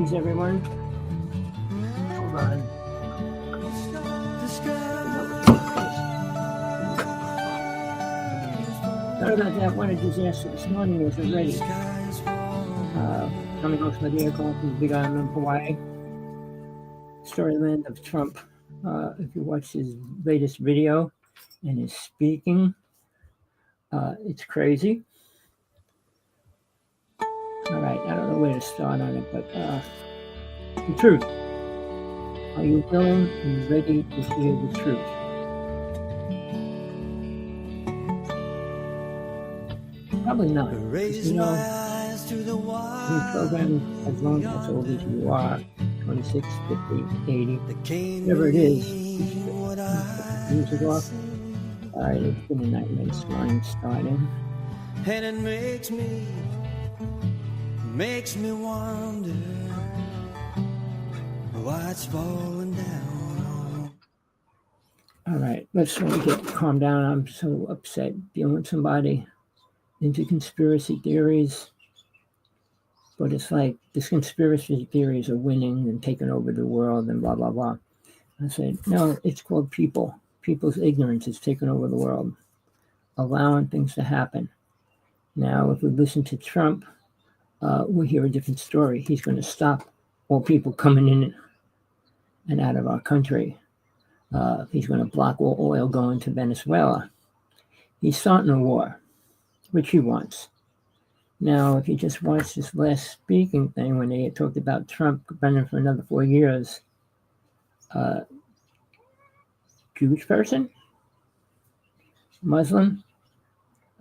Greetings, everyone. Hold on. Sorry about that. What a disaster this morning was already. Coming off my vehicle from the Big Island, Hawaii. Storyland of Trump. If you watch his latest video and his speaking, it's crazy. All right, I don't know where to start on it, but the truth. Are you willing and ready to hear the truth? Probably not. You know, any program as long as old as you are, 26, 50, 80, whatever it is, music off. All right, it's been a nightmare this morning starting. And it makes me wonder why it's falling down. All right, let's really get calm down. I'm so upset dealing with somebody into conspiracy theories. But it's like this conspiracy theories are winning and taking over the world and blah, blah, blah. I said, no, it's called people. People's ignorance is taking over the world, allowing things to happen. Now, if we listen to Trump, we'll hear a different story. He's going to stop all people coming in and out of our country. He's going to block all oil going to Venezuela. He's starting a war, which he wants. Now, if you just watch this last speaking thing when they talked about Trump running for another 4 years, Jewish person, Muslim,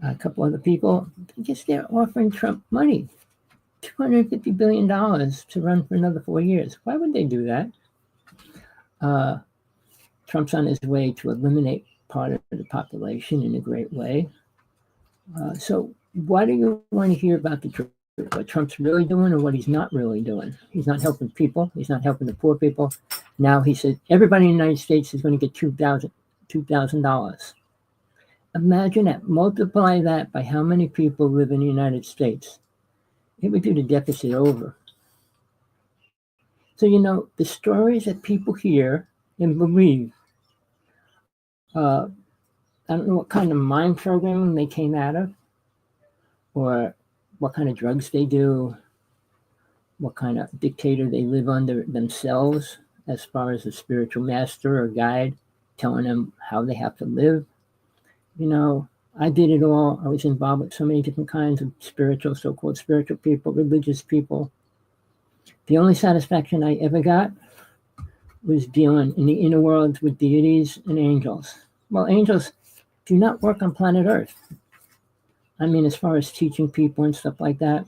a couple other people, they're offering Trump money, $250 billion to run for another 4 years. Why would they do that? Trump's on his way to eliminate part of the population in a great way. So why do you want to hear about the truth? What Trump's really doing or what he's not really doing? He's not helping people. He's not helping the poor people. Now he said everybody in the United States is going to get $2,000. Imagine that. Multiply that by how many people live in the United States. It would do the deficit over. So, you know, the stories that people hear and believe, I don't know what kind of mind programming they came out of, or what kind of drugs they do, what kind of dictator they live under themselves, as far as a spiritual master or guide telling them how they have to live. You know, I did it all. I was involved with so many different kinds of spiritual, so-called spiritual people, religious people. The only satisfaction I ever got was dealing in the inner worlds with deities and angels. Well, angels do not work on planet Earth. I mean, as far as teaching people and stuff like that,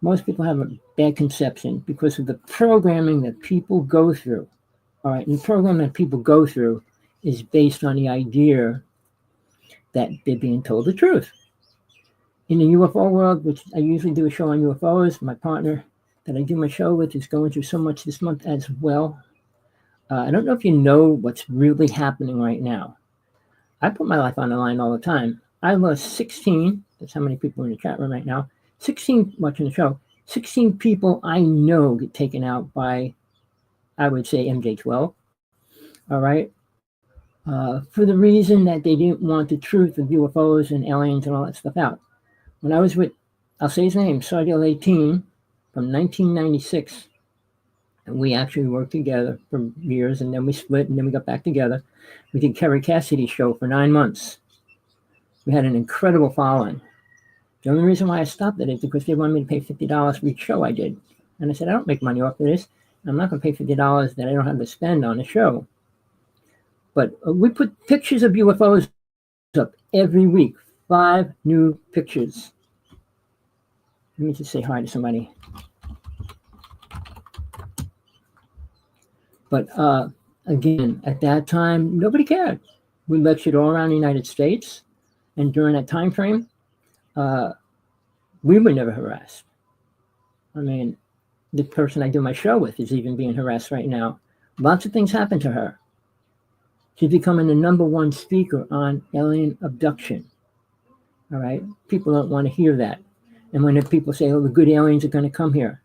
most people have a bad conception because of the programming that people go through. All right, and the program that people go through is based on the idea that they're being told the truth. In the UFO world, which I usually do a show on UFOs, my partner that I do my show with is going through so much this month as well. I don't know if you know what's really happening right now. I put my life on the line all the time. I lost 16, that's how many people are in the chat room right now, 16 watching the show, 16 people I know get taken out by, I would say, MJ-12, all right? For the reason that they didn't want the truth of UFOs and aliens and all that stuff out. When I was with, I'll say his name, Sergeant 18 from 1996, and we actually worked together for years, and then we split, and then we got back together. We did Kerry Cassidy's show for 9 months. We had an incredible following. The only reason why I stopped it is because they wanted me to pay $50 for each show I did. And I said, I don't make money off of this. I'm not going to pay $50 that I don't have to spend on a show. But we put pictures of UFOs up every week. 5 new pictures. Let me just say hi to somebody. But again, at that time, nobody cared. We lectured all around the United States. And during that time frame, we were never harassed. I mean, the person I do my show with is even being harassed right now. Lots of things happen to her. She's becoming the #1 speaker on alien abduction. All right? People don't want to hear that. And when the people say, oh, the good aliens are going to come here,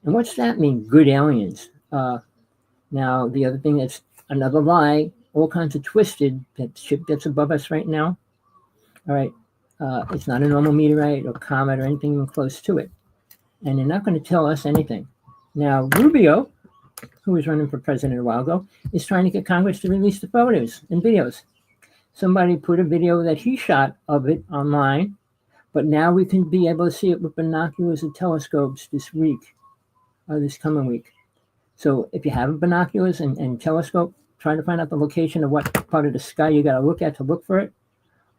And what's that mean? Good aliens. Now, the other thing that's another lie, all kinds of twisted, that ship that's above us right now. All right. It's not a normal meteorite or comet or anything even close to it. And they're not going to tell us anything. Now, Rubio, who was running for president a while ago, is trying to get Congress to release the photos and videos. Somebody put a video that he shot of it online, but now we can be able to see it with binoculars and telescopes this week, or this coming week. So if you have binoculars and telescope, try to find out the location of what part of the sky you got to look at to look for it.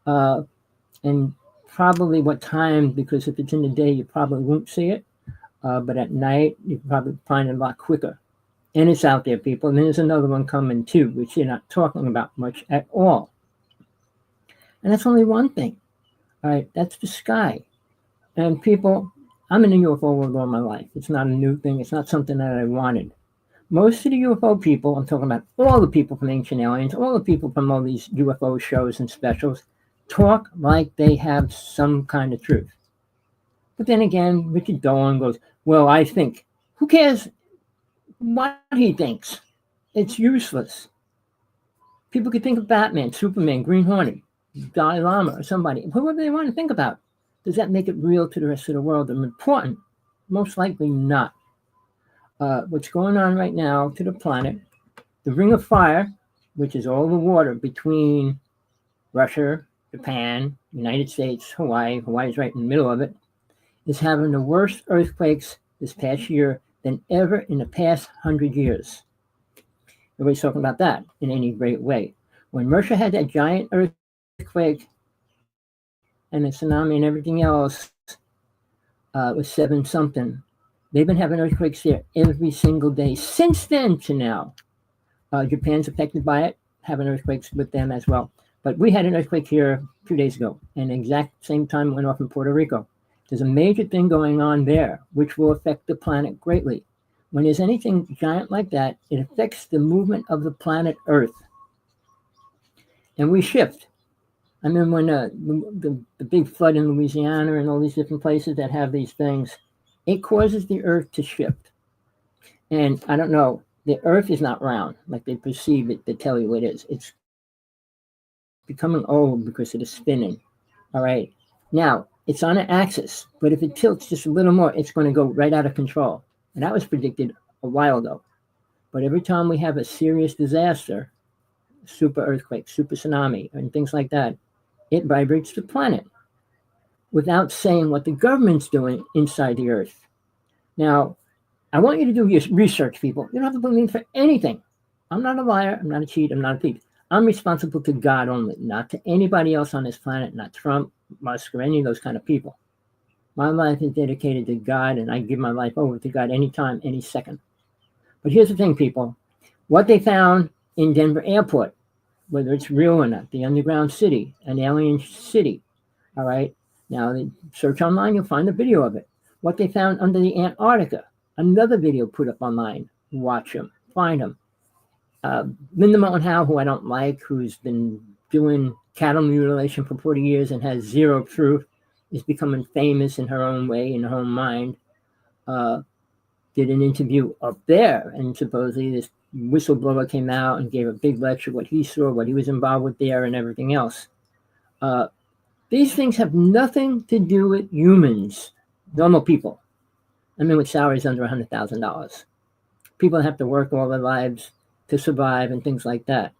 And probably what time, because if it's in the day, you probably won't see it. But at night, you can probably find it a lot quicker. And it's out there, people. And there's another one coming too, which you're not talking about much at all. And that's only one thing. All right, that's the sky. And people, I'm in the UFO world all my life. It's not a new thing. It's not something that I wanted. Most of the UFO people, I'm talking about all the people from Ancient Aliens, all the people from all these UFO shows and specials, talk like they have some kind of truth. But then again, Richard Dolan goes, well, I think. Who cares what he thinks? It's useless. People could think of Batman, Superman, Green Hornet, Dalai Lama, or somebody, whoever they want to think about. Does that make it real to the rest of the world and important? Most likely not. What's going on right now to the planet, the Ring of Fire, which is all the water between Russia, Japan, United States, Hawaii's right in the middle of it, is having the worst earthquakes this past year than ever in the past 100 years. Nobody's talking about that in any great way. When Russia had that giant earthquake and the tsunami and everything else, it was 7-something. They've been having earthquakes there every single day since then to now. Japan's affected by it, having earthquakes with them as well. But we had an earthquake here 2 days ago, and the exact same time it went off in Puerto Rico. There's a major thing going on there, which will affect the planet greatly. When there's anything giant like that, it affects the movement of the planet Earth. And we shift. I mean, when the big flood in Louisiana and all these different places that have these things, it causes the Earth to shift. And I don't know, the Earth is not round like they perceive it to tell you it is. It's becoming old because of the spinning. All right. Now, it's on an axis, but if it tilts just a little more, it's going to go right out of control. And that was predicted a while ago. But every time we have a serious disaster, super earthquake, super tsunami, and things like that, it vibrates the planet without saying what the government's doing inside the Earth. Now, I want you to do your research, people. You don't have to believe me for anything. I'm not a liar. I'm not a cheat. I'm not a thief. I'm responsible to God only, not to anybody else on this planet, not Trump, Musk, or any of those kind of people. My life is dedicated to God, and I give my life over to God anytime, any second. But here's the thing, people. What they found in Denver Airport, whether it's real or not, the underground city, an alien city, all right? Now, search online, you'll find a video of it. What they found under the Antarctica, another video put up online. Watch them, find them. Linda Moulton Howe, who I don't like, who's been doing cattle mutilation for 40 years and has zero proof, is becoming famous in her own way, in her own mind, did an interview up there, and supposedly this whistleblower came out and gave a big lecture, what he saw, what he was involved with there, and everything else. These things have nothing to do with humans, normal people. I mean, with salaries under $100,000. People have to work all their lives to survive and things like that.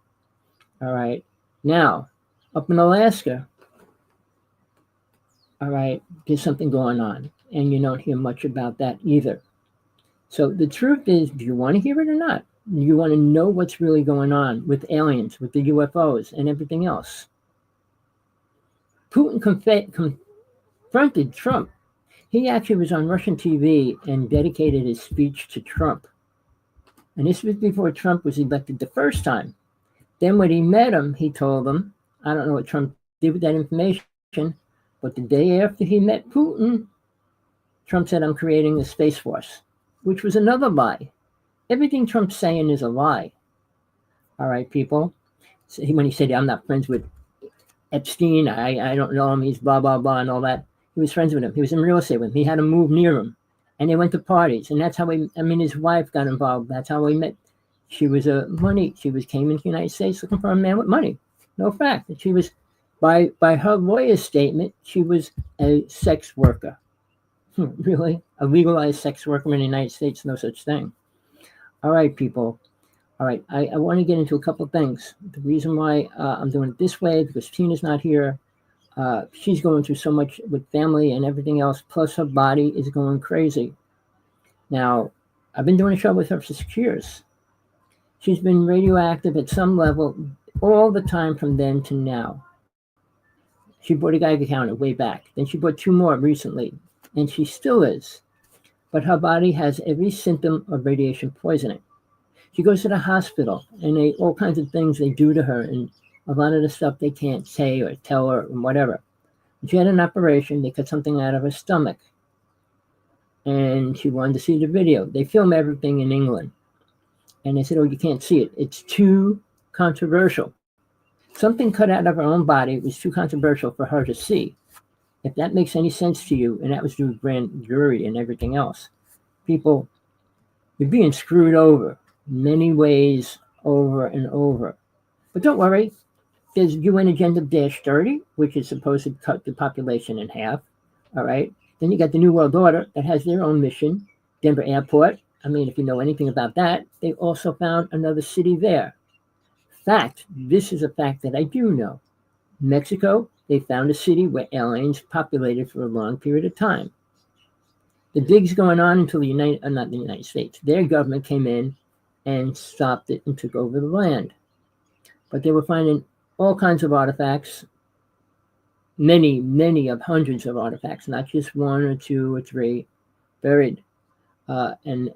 All right. Now, up in Alaska, all right, there's something going on, and you don't hear much about that either. So the truth is, do you want to hear it or not? You want to know what's really going on with aliens, with the UFOs, and everything else. Putin confronted Trump. He actually was on Russian TV and dedicated his speech to Trump. And this was before Trump was elected the first time. Then when he met him, he told him, I don't know what Trump did with that information, but the day after he met Putin, Trump said, I'm creating a Space Force, which was another lie. Everything Trump's saying is a lie. All right, people. So when he said, I'm not friends with Epstein, I don't know him, he's blah, blah, blah, and all that. He was friends with him. He was in real estate with him. He had to move near him. And they went to parties, and that's how his wife got involved. That's how we met. She was came into the United States looking for a man with money. No fact. And she was, by her lawyer's statement, she was a sex worker. Really? A legalized sex worker in the United States? No such thing. All right, people. All right, I want to get into a couple of things. The reason why I'm doing it this way, because Tina's not here. She's going through so much with family and everything else, plus her body is going crazy. Now, I've been doing a show with her for 6 years. She's been radioactive at some level all the time from then to now. She bought a Geiger counter way back. Then she bought 2 more recently, and she still is. But her body has every symptom of radiation poisoning. She goes to the hospital, and all kinds of things they do to her, and a lot of the stuff they can't say or tell her and whatever. She had an operation. They cut something out of her stomach, and she wanted to see the video. They film everything in England, and they said, "Oh, you can't see it. It's too controversial." Something cut out of her own body was too controversial for her to see. If that makes any sense to you, and that was through grand jury and everything else, people, you're being screwed over many ways over and over. But don't worry, there's UN Agenda -30, which is supposed to cut the population in half. All right. Then you got the New World Order that has their own mission. Denver Airport. I mean, if you know anything about that, they also found another city there. Fact, this is a fact that I do know. Mexico, they found a city where aliens populated for a long period of time. The dig's going on until not the United States. Their government came in and stopped it and took over the land. But they were finding all kinds of artifacts, many of hundreds of artifacts, not just 1 or 2 or 3 buried. And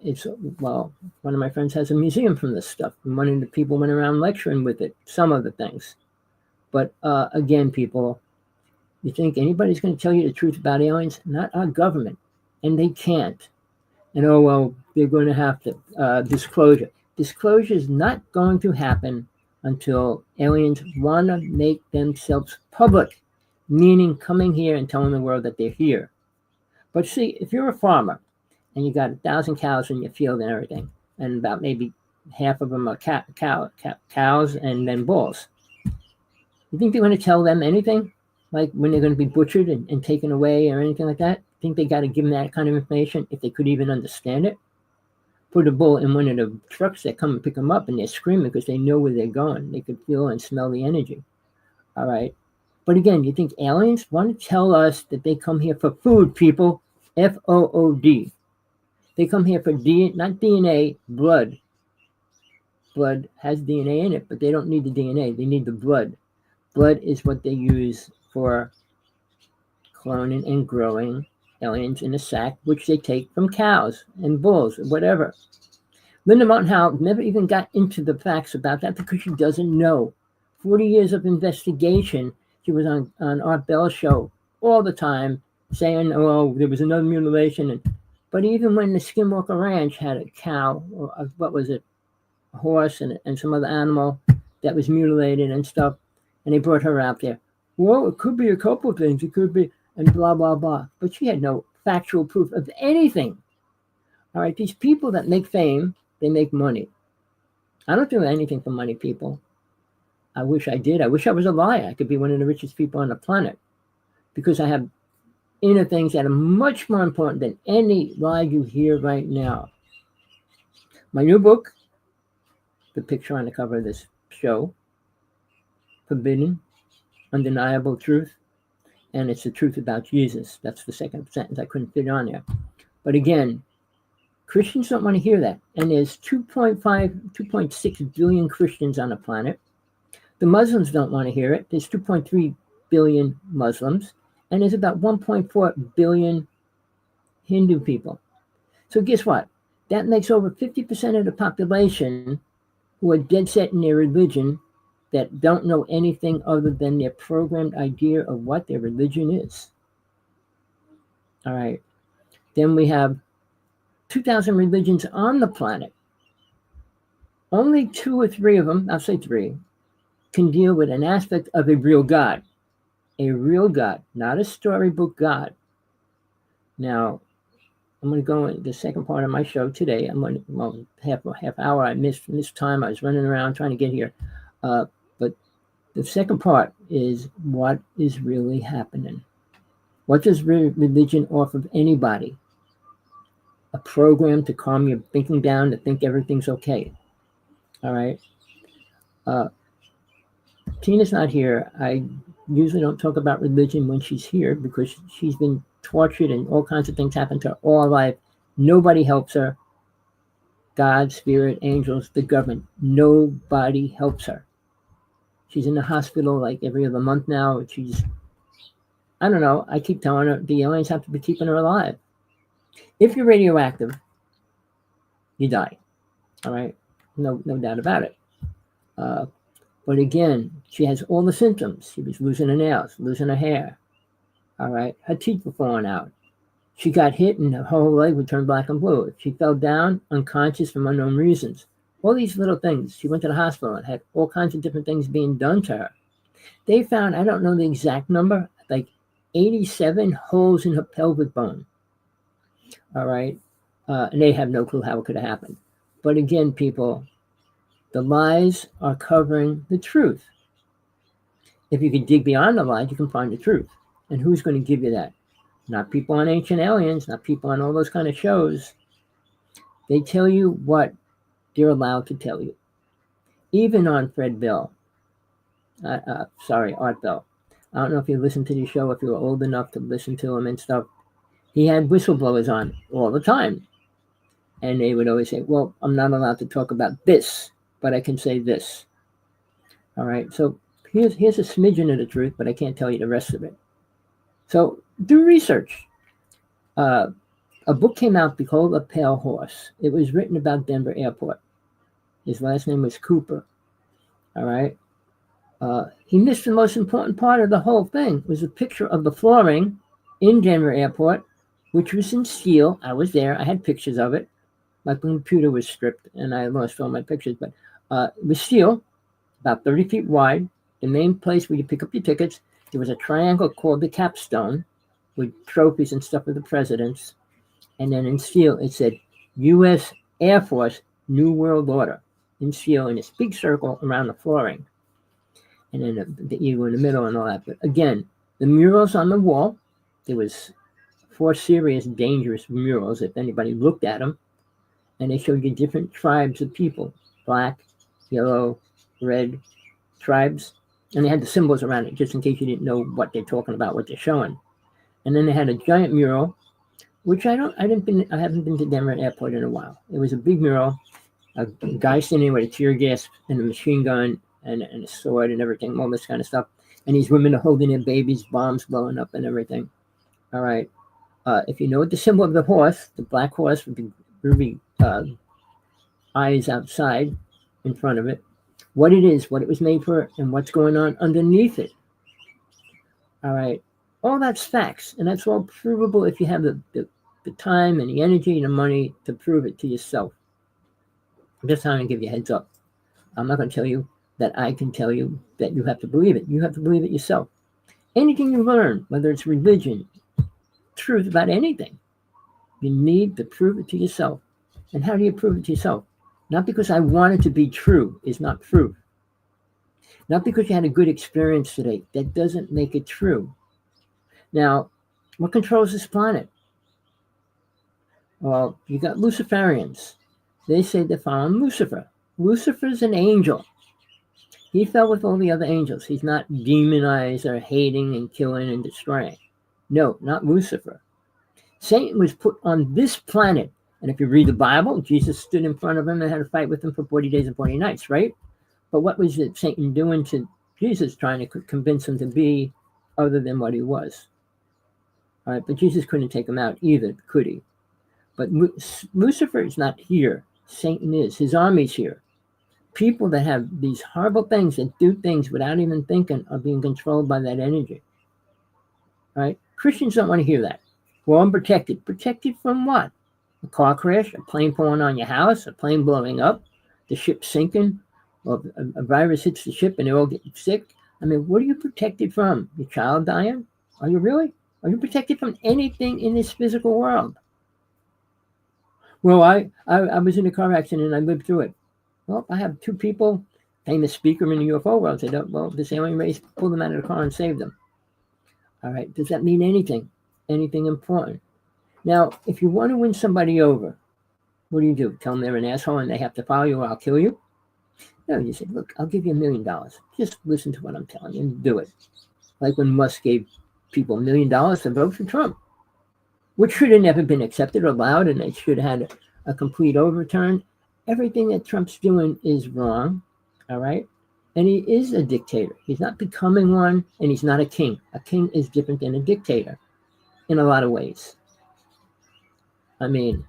one of my friends has a museum from this stuff. And one of the people went around lecturing with it, some of the things. But again, people, you think anybody's going to tell you the truth about aliens? Not our government. And they can't. And they're going to have to disclosure. Disclosure is not going to happen until aliens want to make themselves public, meaning coming here and telling the world that they're here. But see, if you're a farmer and you got 1,000 cows in your field and everything, and about maybe half of them are cows and then bulls, you think they're going to tell them anything? Like when they're going to be butchered and taken away or anything like that? Think they got to give them that kind of information if they could even understand it? Put a bull in one of the trucks that come and pick them up, and they're screaming because they know where they're going. They could feel and smell the energy. All right. But again, you think aliens want to tell us that they come here for food, people? Food. They come here for not DNA, blood. Blood has DNA in it, but they don't need the DNA. They need the blood. Blood is what they use for cloning and growing aliens in a sack, which they take from cows and bulls, whatever. Linda Mountain Howe never even got into the facts about that because she doesn't know. 40 years of investigation. She was on Art Bell's show all the time saying, oh, there was another mutilation. But even when the Skinwalker Ranch had a cow, or what was it, a horse and some other animal that was mutilated and stuff, and they brought her out there. Well, it could be a couple of things. It could be, and blah, blah, blah. But she had no factual proof of anything. All right, these people that make fame, they make money. I don't do anything for money, people. I wish I did. I wish I was a liar. I could be one of the richest people on the planet because I have inner things that are much more important than any lie you hear right now. My new book, the picture on the cover of this show, Forbidden, Undeniable Truth, and it's the truth about Jesus. That's the second sentence I couldn't fit on there. But again, Christians don't want to hear that. And there's 2.6 billion Christians on the planet. The Muslims don't want to hear it. There's 2.3 billion Muslims. And there's about 1.4 billion Hindu people. So guess what? That makes over 50% of the population who are dead set in their religion that don't know anything other than their programmed idea of what their religion is. All right. Then we have 2,000 religions on the planet. Only 2 or 3 of them, I'll say 3, can deal with an aspect of a real God. A real God, not a storybook God. Now, I'm going to go in the second part of my show today. I'm going to, well, half hour. I missed time. I was running around trying to get here. But the second part is what is really happening. What does religion offer anybody? A program to calm your thinking down, to think everything's okay. All right. Tina's not here. I usually don't talk about religion when she's here because she's been tortured and all kinds of things happen to her all her life. Nobody helps her. God, spirit, angels, the government. Nobody helps her. She's in the hospital like every other month now. I don't know. I keep telling her the aliens have to be keeping her alive. If you're radioactive, you die. All right? No doubt about it. But again, she has all the symptoms. She was losing her nails, losing her hair. All right? Her teeth were falling out. She got hit and her whole leg would turn black and blue. She fell down unconscious from unknown reasons. All these little things. She went to the hospital and had all kinds of different things being done to her. They found, I don't know the exact number, like 87 holes in her pelvic bone. All right? And they have no clue how it could have happened. But again, people, the lies are covering the truth. If you can dig beyond the lies, you can find the truth. And who's going to give you that? Not people on Ancient Aliens, not people on all those kind of shows. They tell you what they're allowed to tell you. Even on Art Bell. I don't know if you listened to the show, if you were old enough to listen to him and stuff. He had whistleblowers on all the time. And they would always say, well, I'm not allowed to talk about this, but I can say this. All right, so here's a smidgen of the truth, but I can't tell you the rest of it. So do research. A book came out called A Pale Horse. It was written about Denver Airport. His last name was Cooper. All right. He missed the most important part of the whole thing. It was a picture of the flooring in Denver Airport, which was in steel. I was there. I had pictures of it. My computer was stripped and I lost all my pictures, but it was steel, about 30 feet wide. The main place where you pick up your tickets, there was a triangle called the capstone with trophies and stuff of the presidents. And then in steel, it said U.S. Air Force New World Order in steel in this big circle around the flooring. And then the eagle in the middle and all that. But again, the murals on the wall, there was 4 serious, dangerous murals if anybody looked at them. And they showed you different tribes of people, black, yellow, red tribes. And they had the symbols around it just in case you didn't know what they're talking about, what they're showing. And then they had a giant mural, which I haven't been to Denver Airport in a while. It was a big mural, a guy standing with a tear gas and a machine gun and a sword and everything, all this kind of stuff. And these women are holding their babies, bombs blowing up and everything. All right. If you know what the symbol of the horse, the black horse with the ruby eyes outside in front of it, what it is, what it was made for, and what's going on underneath it. All right. All that's facts, and that's all provable if you have the time and the energy and the money to prove it to yourself. I'm just trying to give you a heads up. I'm not going to tell you that I can tell you that you have to believe it. You have to believe it yourself. Anything you learn, whether it's religion, truth about anything, you need to prove it to yourself. And how do you prove it to yourself? Not because I want it to be true is not proof. Not because you had a good experience today. That doesn't make it true. Now, what controls this planet? Well, you got Luciferians. They say they're following Lucifer. Lucifer's an angel. He fell with all the other angels. He's not demonized or hating and killing and destroying. No, not Lucifer. Satan was put on this planet. And if you read the Bible, Jesus stood in front of him and had a fight with him for 40 days and 40 nights, right? But what was it Satan doing to Jesus, trying to convince him to be other than what he was? All right, but Jesus couldn't take him out either, could he? But Lucifer is not here. Satan is. His army's here. People that have these horrible things, that do things without even thinking, are being controlled by that energy. All right? Christians don't want to hear that. Well, I'm protected. Protected from what? A car crash, a plane falling on your house, a plane blowing up, the ship sinking, or a virus hits the ship and they all get sick. I mean, what are you protected from? Your child dying? Are you really? Are you protected from anything in this physical world? Well, I was in a car accident and I lived through it. Well, I have two people, famous speaker in the UFO world, said, well, this alien race pulled them out of the car and saved them. All right, does that mean anything? Anything important? Now, if you want to win somebody over, what do? Tell them they're an asshole and they have to follow you or I'll kill you? No, you say, look, I'll give you $1 million. Just listen to what I'm telling you and do it. Like when Musk gave people $1 million to vote for Trump, which should have never been accepted or allowed, and they should have had a complete overturn. Everything that Trump's doing is wrong, all right? And he is a dictator. He's not becoming one, and he's not a king. A king is different than a dictator in a lot of ways. I mean,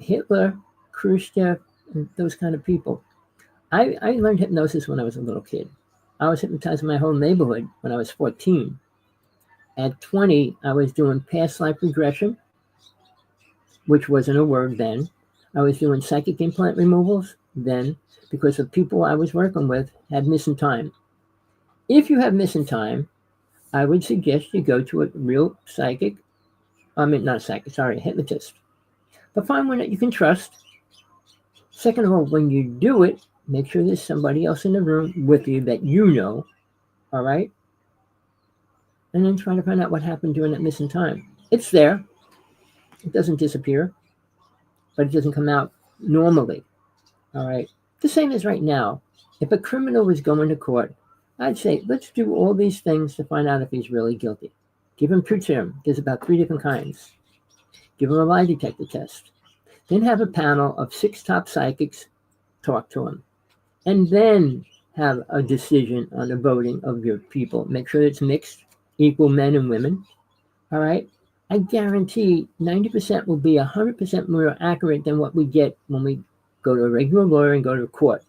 Hitler, Khrushchev, and those kind of people. I learned hypnosis when I was a little kid. I was hypnotizing my whole neighborhood when I was 14. At 20, I was doing past life regression, which wasn't a word then. I was doing psychic implant removals then because the people I was working with had missing time. If you have missing time, I would suggest you go to a real psychic. I mean, not a psychic, sorry, a hypnotist. But find one that you can trust. Second of all, when you do it, make sure there's somebody else in the room with you that you know, all right? And then try to find out what happened during that missing time. It's there. It doesn't disappear, but it doesn't come out normally, all right? The same as right now. If a criminal was going to court, I'd say, let's do all these things to find out if he's really guilty. Give him truth serum. There's about 3 different kinds. Give him a lie detector test. Then have a panel of 6 top psychics talk to him. And then have a decision on the voting of your people. Make sure it's mixed, equal men and women. All right? I guarantee 90% will be 100% more accurate than what we get when we go to a regular lawyer and go to court.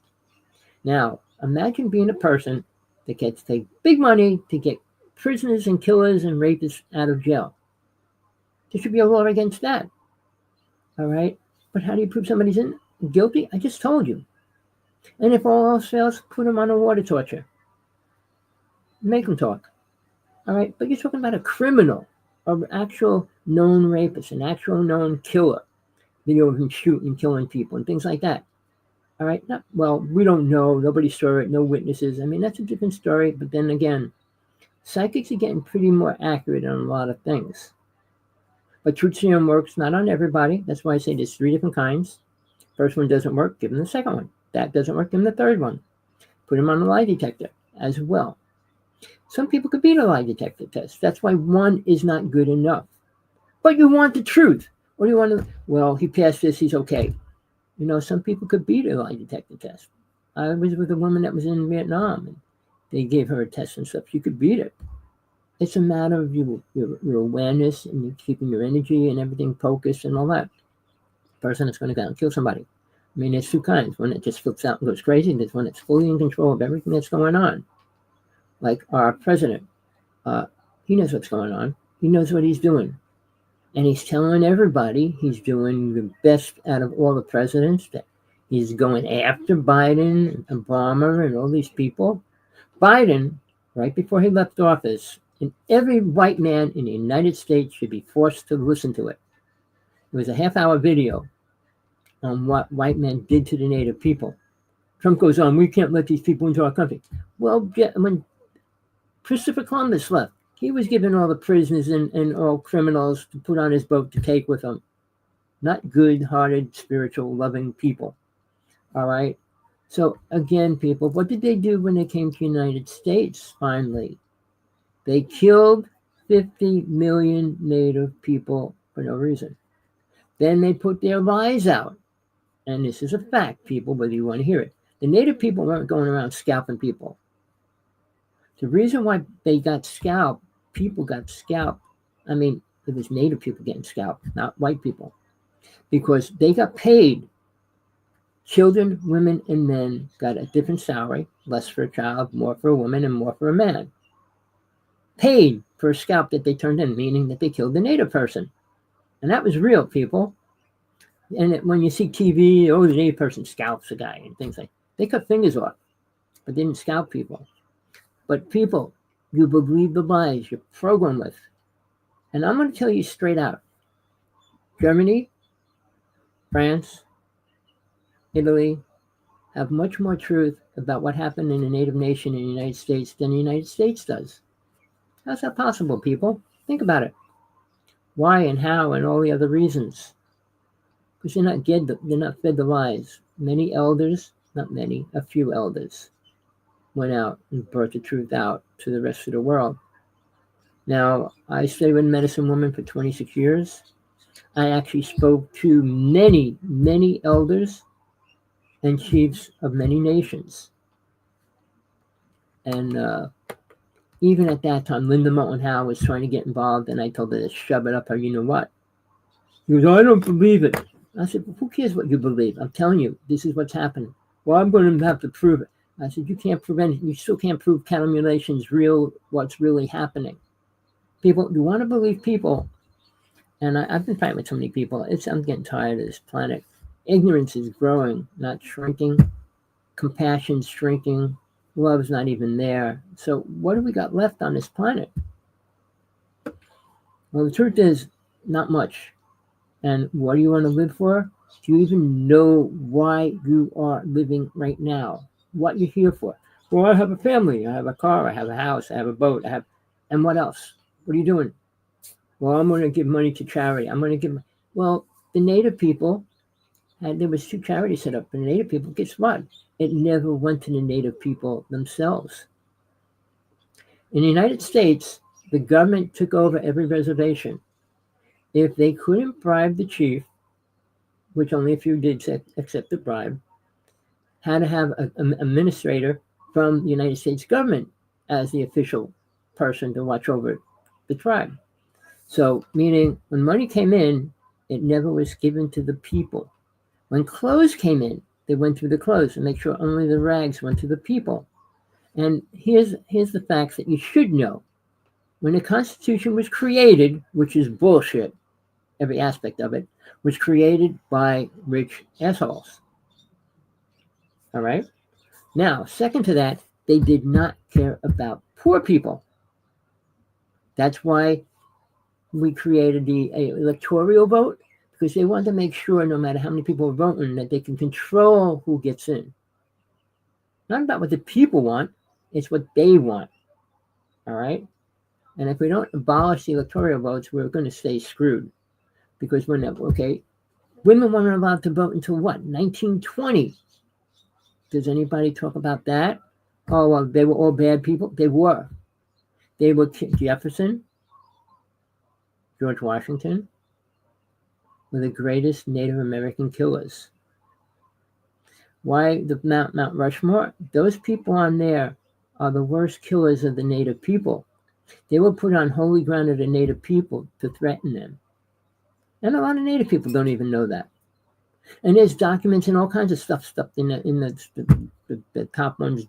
Now, imagine being a person that gets to take big money to get prisoners and killers and rapists out of jail. There should be a law against that. All right? But how do you prove somebody's guilty? I just told you. And if all else fails, put them on a water torture. Make them talk. All right? But you're talking about a criminal, an actual known rapist, an actual known killer. Video of him shooting and killing people and things like that. All right? Well, we don't know. Nobody saw it. No witnesses. I mean, that's a different story. But then again, psychics are getting pretty more accurate on a lot of things. But truth serum works not on everybody. That's why I say there's 3 different kinds. First one doesn't work, give them the second one. That doesn't work, give them the third one. Put them on a lie detector as well. Some people could beat a lie detector test. That's why one is not good enough. But you want the truth. Or you want to, well, he passed this, he's okay. You know, some people could beat a lie detector test. I was with a woman that was in Vietnam, and they gave her a test and stuff. She could beat it. It's a matter of your awareness and you keeping your energy and everything focused and all that. Person that's going to go out and kill somebody. I mean, there's 2 kinds. One that just flips out and goes crazy, and there's one that's fully in control of everything that's going on. Like our president, he knows what's going on. He knows what he's doing. And he's telling everybody he's doing the best out of all the presidents, that he's going after Biden and Obama and all these people. Biden, right before he left office, and every white man in the United States should be forced to listen to it. It was a half-hour video on what white men did to the native people. Trump goes on, we can't let these people into our country. Well, when Christopher Columbus left, he was given all the prisoners and all criminals to put on his boat to take with him. Not good-hearted, spiritual, loving people. All right? So, again, people, what did they do when they came to the United States, finally? They killed 50 million native people for no reason. Then they put their lies out. And this is a fact, people, whether you want to hear it. The native people weren't going around scalping people. The reason why they got scalped, people got scalped, I mean, it was native people getting scalped, not white people. Because they got paid. Children, women, and men got a different salary, less for a child, more for a woman, and more for a man. Paid for a scalp that they turned in, meaning that they killed the native person. And that was real, people. And when you see TV, oh, the native person scalps a guy and things like that. They cut fingers off, but they didn't scalp people. But people, you believe the lies you're programmed with. And I'm going to tell you straight out. Germany, France, Italy have much more truth about what happened in a native nation in the United States than the United States does. How's that possible, people? Think about it. Why and how and all the other reasons. Because they're not fed the lies. Many elders, not many, a few elders, went out and brought the truth out to the rest of the world. Now, I studied with a medicine woman for 26 years. I actually spoke to many, many elders and chiefs of many nations. And even at that time, Linda Moulton Howe was trying to get involved, and I told her to shove it up her, you know what? He goes, I don't believe it. I said, well, who cares what you believe? I'm telling you, this is what's happening. Well, I'm going to have to prove it. I said, you can't prove anything. You still can't prove cattle mutilation's real, what's really happening. People, you want to believe people, and I've been fighting with so many people. I'm getting tired of this planet. Ignorance is growing, not shrinking. Compassion's shrinking. Love's not even there. So what do we got left on this planet? Well, the truth is, not much. And what do you want to live for? Do you even know why you are living right now? What you're here for? Well, I have a family. I have a car. I have a house. I have a boat. And what else? What are you doing? Well, I'm going to give money to charity. I'm going to give. Well, the Native people there was 2 charities set up for the Native people. Guess what? It never went to the Native people themselves. In the United States, the government took over every reservation. If they couldn't bribe the chief, which only a few did accept the bribe, had to have an administrator from the United States government as the official person to watch over the tribe. So, meaning when money came in, it never was given to the people. When clothes came in, they went through the clothes to make sure only the rags went to the people. And here's the facts that you should know. When the Constitution was created, which is bullshit, every aspect of it, was created by rich assholes. All right? Now, second to that, they did not care about poor people. That's why we created the electoral vote, because they wanted to make sure no matter how many people are voting that they can control who gets in. Not about what the people want, it's what they want. All right? And if we don't abolish the electoral votes, we're going to stay screwed. Because women weren't allowed to vote until what? 1920. Does anybody talk about that? Oh, well, they were all bad people. They were. They were Jefferson, George Washington, were the greatest Native American killers. Why the Mount Rushmore? Those people on there are the worst killers of the Native people. They were put on holy ground of the Native people to threaten them. And a lot of Native people don't even know that. And there's documents and all kinds of stuff in the top ones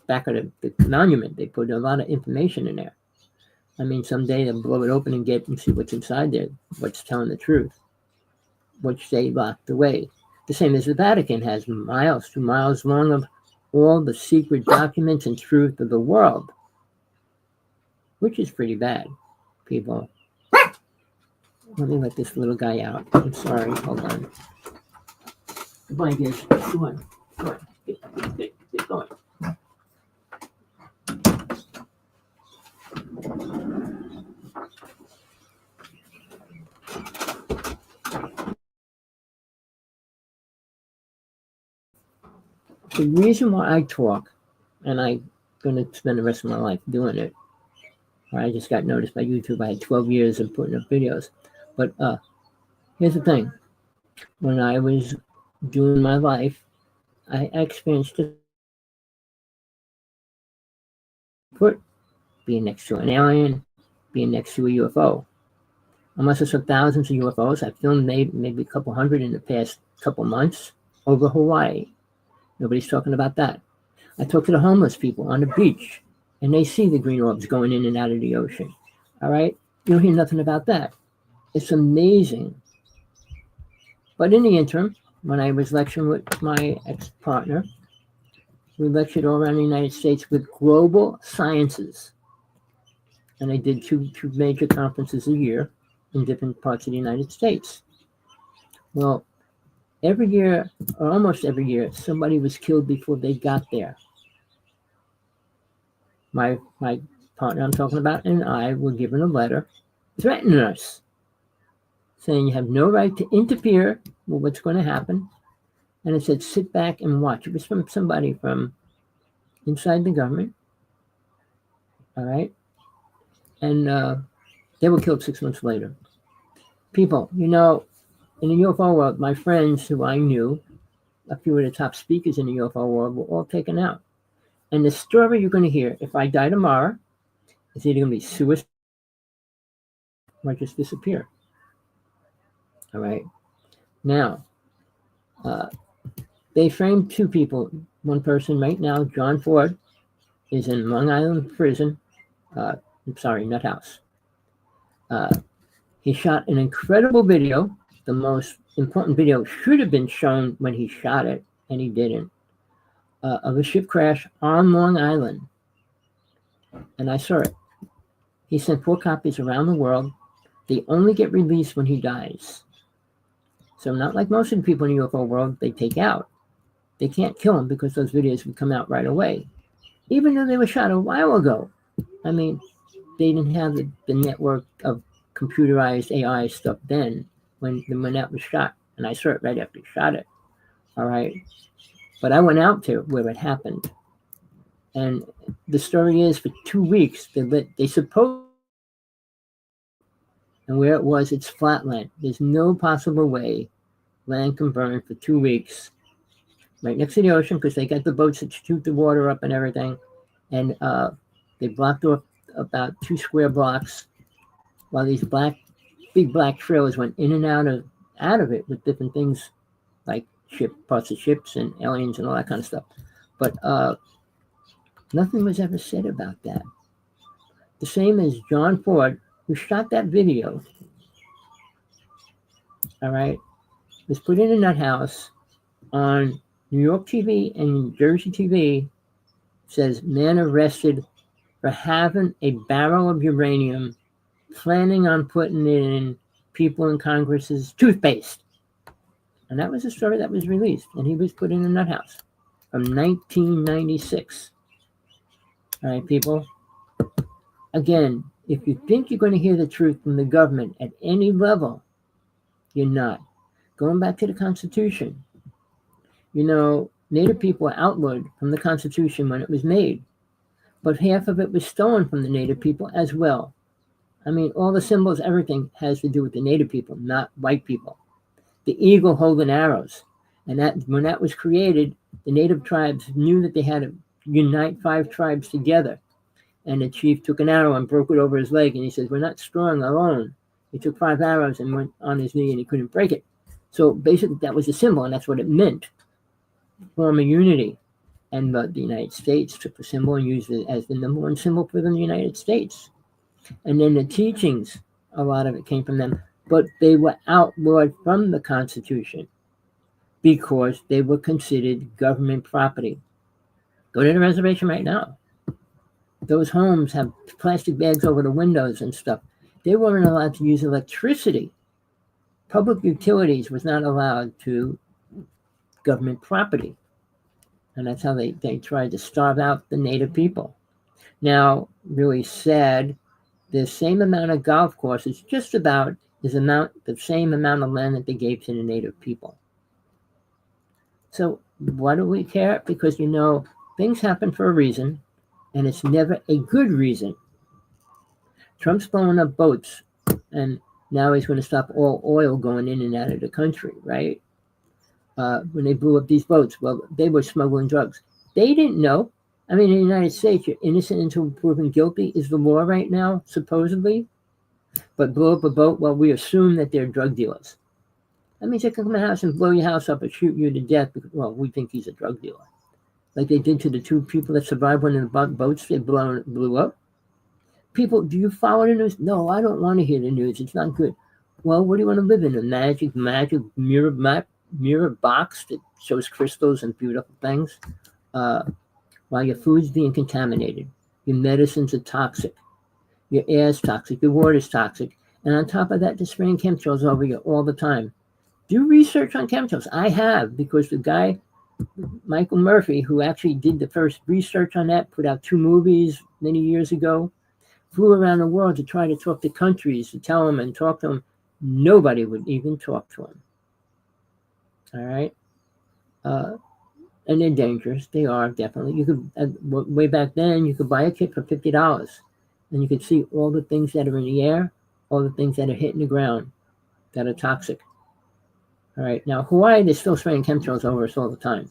back of the monument. They put a lot of information in there. I mean, someday they'll blow it open and see what's inside there, what's telling the truth, which they locked away. The same as the Vatican has 2 miles long of all the secret documents and truth of the world, which is pretty bad, people. Let me let this little guy out. I'm sorry. Hold on. Come on, guys. Come on. Get going. The reason why I talk, and I'm going to spend the rest of my life doing it, or I just got noticed by YouTube. I had 12 years of putting up videos. But here's the thing. When I was doing my life, I experienced being next to an alien, being next to a UFO. I must have saw thousands of UFOs. I filmed maybe a couple hundred in the past couple months over Hawaii. Nobody's talking about that. I talk to the homeless people on the beach, and they see the green orbs going in and out of the ocean. All right? You don't hear nothing about that. It's amazing. But in the interim, when I was lecturing with my ex-partner, we lectured all around the United States with global sciences. And I did two major conferences a year in different parts of the United States. Well, every year, or almost every year, somebody was killed before they got there. My partner I'm talking about and I were given a letter threatening us, saying you have no right to interfere with what's going to happen. And it said, sit back and watch. It was from somebody from inside the government. All right. And they were killed 6 months later. People, in the UFO world, my friends who I knew, a few of the top speakers in the UFO world, were all taken out. And the story you're going to hear, if I die tomorrow, is either going to be suicide or just disappear. All right. Now, they framed two people. One person right now, John Ford, is in Long Island prison. I'm sorry, Nut House. He shot an incredible video. The most important video should have been shown when he shot it, and he didn't, of a ship crash on Long Island. And I saw it. He sent 4 copies around the world. They only get released when he dies. So not like most of the people in the UFO world, they take out. They can't kill him because those videos would come out right away. Even though they were shot a while ago. I mean, they didn't have the network of computerized AI stuff then when that was shot. And I saw it right after he shot it. All right. But I went out to where it happened. And the story is for 2 weeks, they supposed, and where it was, it's flatland. There's no possible way land can burn for 2 weeks right next to the ocean because they got the boats that shoot the water up and everything. And they blocked off about 2 square blocks while these big black trailers went in and out of it with different things like parts of ships and aliens and all that kind of stuff. But nothing was ever said about that. The same as John Ford, who shot that video, all right, was put in a nut house on New York TV and New Jersey TV, says man arrested for having a barrel of uranium, planning on putting it in people in Congress's toothpaste. And that was a story that was released, and he was put in a nut house from 1996. All right, people. Again, if you think you're going to hear the truth from the government at any level, you're not. Going back to the Constitution, Native people were outlawed from the Constitution when it was made, but half of it was stolen from the Native people as well. I mean, all the symbols, everything has to do with the Native people, not white people. The eagle holding arrows, and that when that was created, the Native tribes knew that they had to unite 5 tribes together. And the chief took an arrow and broke it over his leg, and he says, "We're not strong alone." He took 5 arrows and went on his knee, and he couldn't break it. So basically, that was a symbol, and that's what it meant. Form a unity. And the United States took the symbol and used it as the number 1 symbol for the United States. And then the teachings, a lot of it came from them, but they were outlawed from the Constitution because they were considered government property. Go to the reservation right now. Those homes have plastic bags over the windows and stuff. They weren't allowed to use electricity. Public utilities was not allowed to government property. And that's how they tried to starve out the Native people. Now, really sad, the same amount of golf courses, just about the same amount of land that they gave to the Native people. So why do we care? Because, things happen for a reason, and it's never a good reason. Trump's blowing up boats, and now he's going to stop all oil going in and out of the country, right? When they blew up these boats, well, they were smuggling drugs. They didn't know. I mean, in the United States, you're innocent until proven guilty is the law right now, supposedly. But blow up a boat, well, we assume that they're drug dealers. That means they can come to the house and blow your house up and shoot you to death because, well, we think he's a drug dealer. Like they did to the 2 people that survived one of the boats they blew up. People, do you follow the news? No, I don't want to hear the news. It's not good. Well, what do you want to live in? A magic mirror box that shows crystals and beautiful things? While your food's being contaminated, your medicines are toxic, your air's toxic, your water's toxic, and on top of that, they're spraying chemtrails over you all the time. Do research on chemtrails. I have, because the guy, Michael Murphy, who actually did the first research on that, put out 2 movies many years ago, flew around the world to try to talk to countries, to tell them and talk to them. Nobody would even talk to him. All right? And they're dangerous. They are, definitely. You could, way back then, you could buy a kit for $50, and you could see all the things that are in the air, all the things that are hitting the ground that are toxic. All right. Now, Hawaii, they're still spraying chemtrails over us all the time.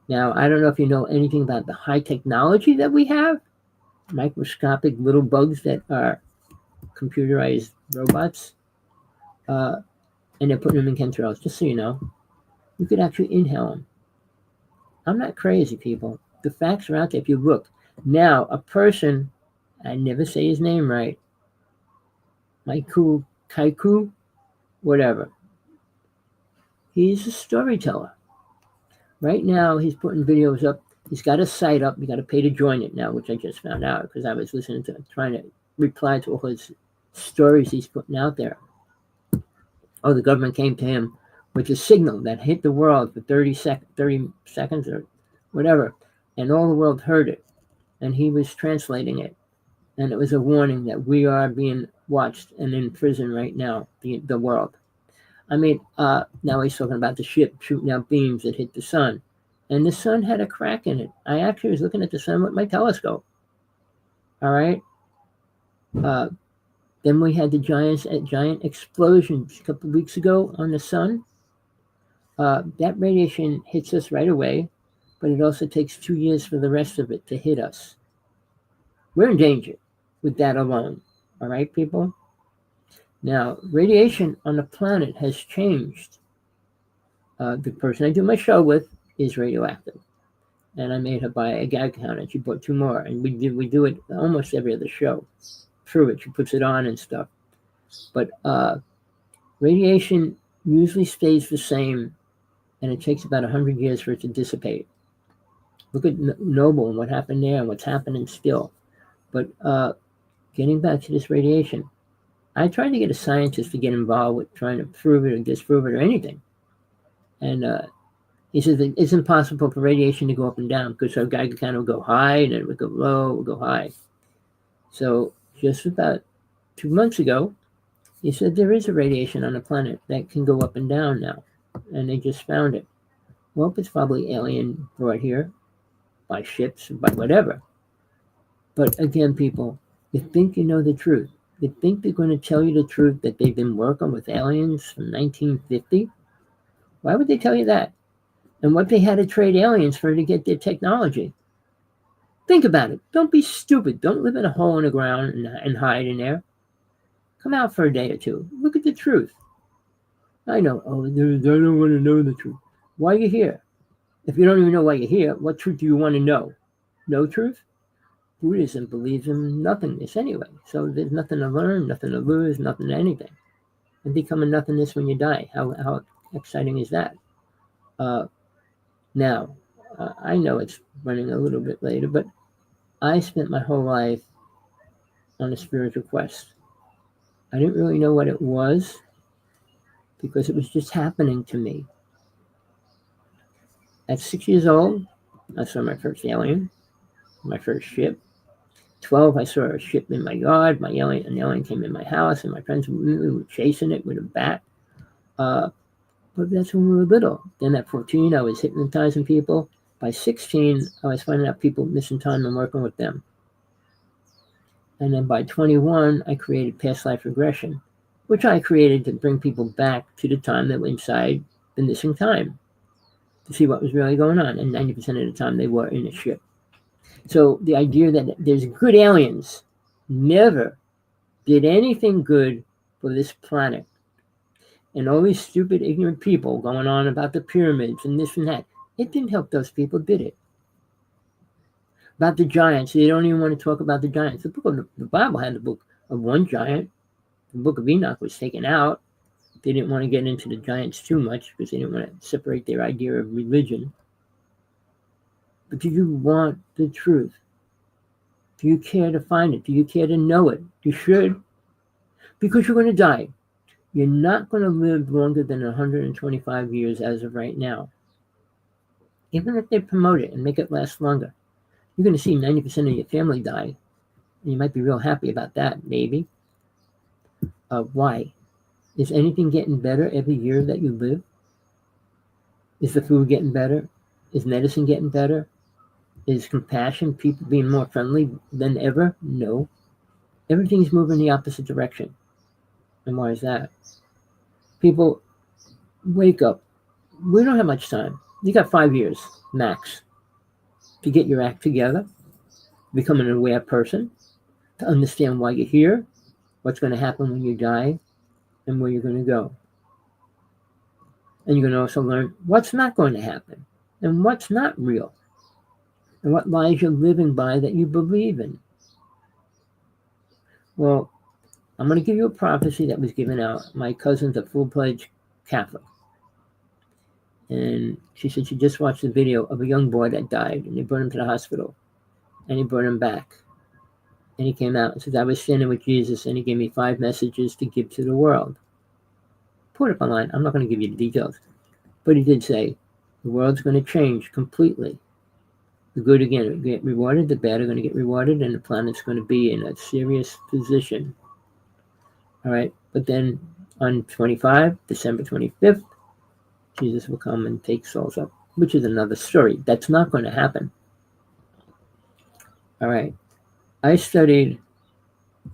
Now, I don't know if you know anything about the high technology that we have, microscopic little bugs that are computerized robots, and they're putting them in chemtrails, just so you know. You could actually inhale them. I'm not crazy, people. The facts are out there if you look. Now, a person, I never say his name right, Kaiku, whatever. He's a storyteller. Right now, he's putting videos up. He's got a site up. You got to pay to join it now, which I just found out because I was listening to, trying to reply to all his stories he's putting out there. Oh, the government came to him with a signal that hit the world for 30 seconds or whatever, and all the world heard it, and he was translating it, and it was a warning that we are being watched and in prison right now, the world. I mean, now he's talking about the ship shooting out beams that hit the sun, and the sun had a crack in it. I actually was looking at the sun with my telescope. All right. Then we had the giant explosions a couple of weeks ago on the sun. That radiation hits us right away, but it also takes 2 years for the rest of it to hit us. We're in danger with that alone. All right, people? Now, radiation on the planet has changed. The person I do my show with is radioactive, and I made her buy a gag count, and she bought 2 more, and we do it almost every other show. Through it, she puts it on and stuff. But radiation usually stays the same, and it takes about 100 years for it to dissipate. Look at Noble and what happened there and what's happening still. But getting back to this radiation, I tried to get a scientist to get involved with trying to prove it or disprove it or anything. And he says it's impossible for radiation to go up and down because our Geiger counter would go high and then it would go low, it would go high. So just about 2 months ago, he said there is a radiation on the planet that can go up and down now. And they just found it. Well, it's probably alien brought here by ships, by whatever. But again, people, you think you know the truth. You think they're going to tell you the truth that they've been working with aliens from 1950? Why would they tell you that? And what they had to trade aliens for to get their technology? Think about it. Don't be stupid. Don't live in a hole in the ground and hide in there. Come out for a day or 2. Look at the truth. I know. Oh, I don't want to know the truth. Why are you here? If you don't even know why you're here, what truth do you want to know? No truth? Buddhism believes in nothingness anyway. So there's nothing to learn, nothing to lose, nothing to anything. And become a nothingness when you die. How exciting is that? Now, I know it's running a little bit later, but I spent my whole life on a spiritual quest. I didn't really know what it was because it was just happening to me. At 6 years old, I saw my first alien, my first ship. 12, I saw a ship in my yard. An alien came in my house, and my friends were chasing it with a bat. But that's when we were little. Then at 14, I was hypnotizing people. By 16, I was finding out people missing time and working with them. And then by 21, I created past life regression, which I created to bring people back to the time that were inside the missing time to see what was really going on. And 90% of the time, they were in a ship. So the idea that there's good aliens never did anything good for this planet. And all these stupid, ignorant people going on about the pyramids and this and that, it didn't help those people, did it? About the giants, they don't even want to talk about the giants. The Bible had the book of one giant. The book of Enoch was taken out. They didn't want to get into the giants too much because they didn't want to separate their idea of religion. But do you want the truth? Do you care to find it? Do you care to know it? You should. Because you're going to die. You're not going to live longer than 125 years as of right now. Even if they promote it and make it last longer, you're going to see 90% of your family die. And you might be real happy about that, maybe. Why? Is anything getting better every year that you live? Is the food getting better? Is medicine getting better? Is compassion, people being more friendly than ever? No. Everything's moving the opposite direction. And why is that? People wake up. We don't have much time. You got 5 years max to get your act together, become an aware person, to understand why you're here, what's going to happen when you die, and where you're going to go. And you're going to also learn what's not going to happen and what's not real and what lies you're living by that you believe in. Well, I'm going to give you a prophecy that was given out. My cousin's a full-fledged Catholic. And she said she just watched a video of a young boy that died, and they brought him to the hospital, and he brought him back. And he came out and said, I was standing with Jesus, and he gave me 5 messages to give to the world. Put it up online. I'm not going to give you the details. But he did say, the world's going to change completely. The good are going to get rewarded, the bad are going to get rewarded, and the planet's going to be in a serious position. All right, but then on December 25th, Jesus will come and take souls up, which is another story. That's not going to happen. All right, I studied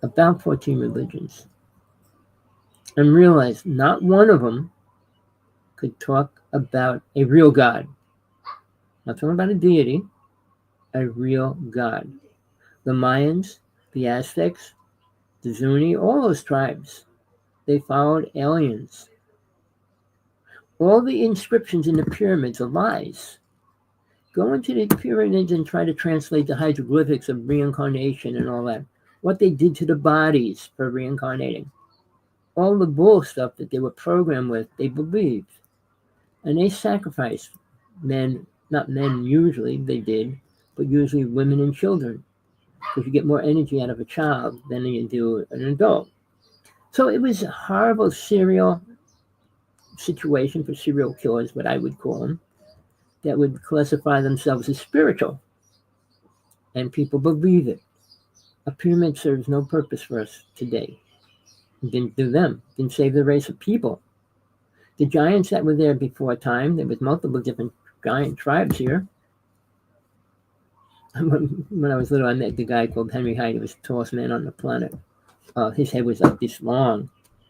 about 14 religions and realized not one of them could talk about a real God. Not talking about a deity, a real God. The Mayans, the Aztecs, the Zuni, all those tribes, they followed aliens. All the inscriptions in the pyramids are lies. Go into the pyramids and try to translate the hieroglyphics of reincarnation and all that. What they did to the bodies for reincarnating. All the bull stuff that they were programmed with, they believed. And they sacrificed men, not men usually, they did, but usually women and children. Because you get more energy out of a child than you do an adult. So it was a horrible serial situation for serial killers, what I would call them, that would classify themselves as spiritual. And people believe it. A pyramid serves no purpose for us today. It didn't do them. It didn't save the race of people. The giants that were there before time, there was multiple different giant tribes here. When I was little, I met the guy called Henry Hyde. He was the tallest man on the planet. His head was like this long,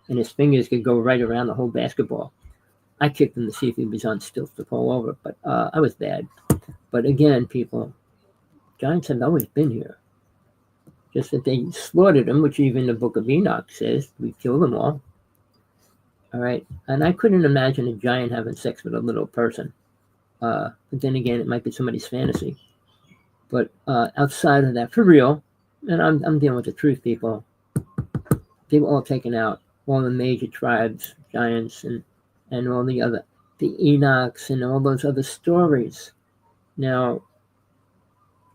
and his fingers could go right around the whole basketball. I kicked him to see if he was on stilts to fall over, but I was bad. But again, people, giants have always been here. Just that they slaughtered them, which even the book of Enoch says, we killed them all. All right, and I couldn't imagine a giant having sex with a little person. But then again, it might be somebody's fantasy. But outside of that, for real, and I'm dealing with the truth, people, they were all taken out. All the major tribes, giants, and all the Enochs and all those other stories. Now,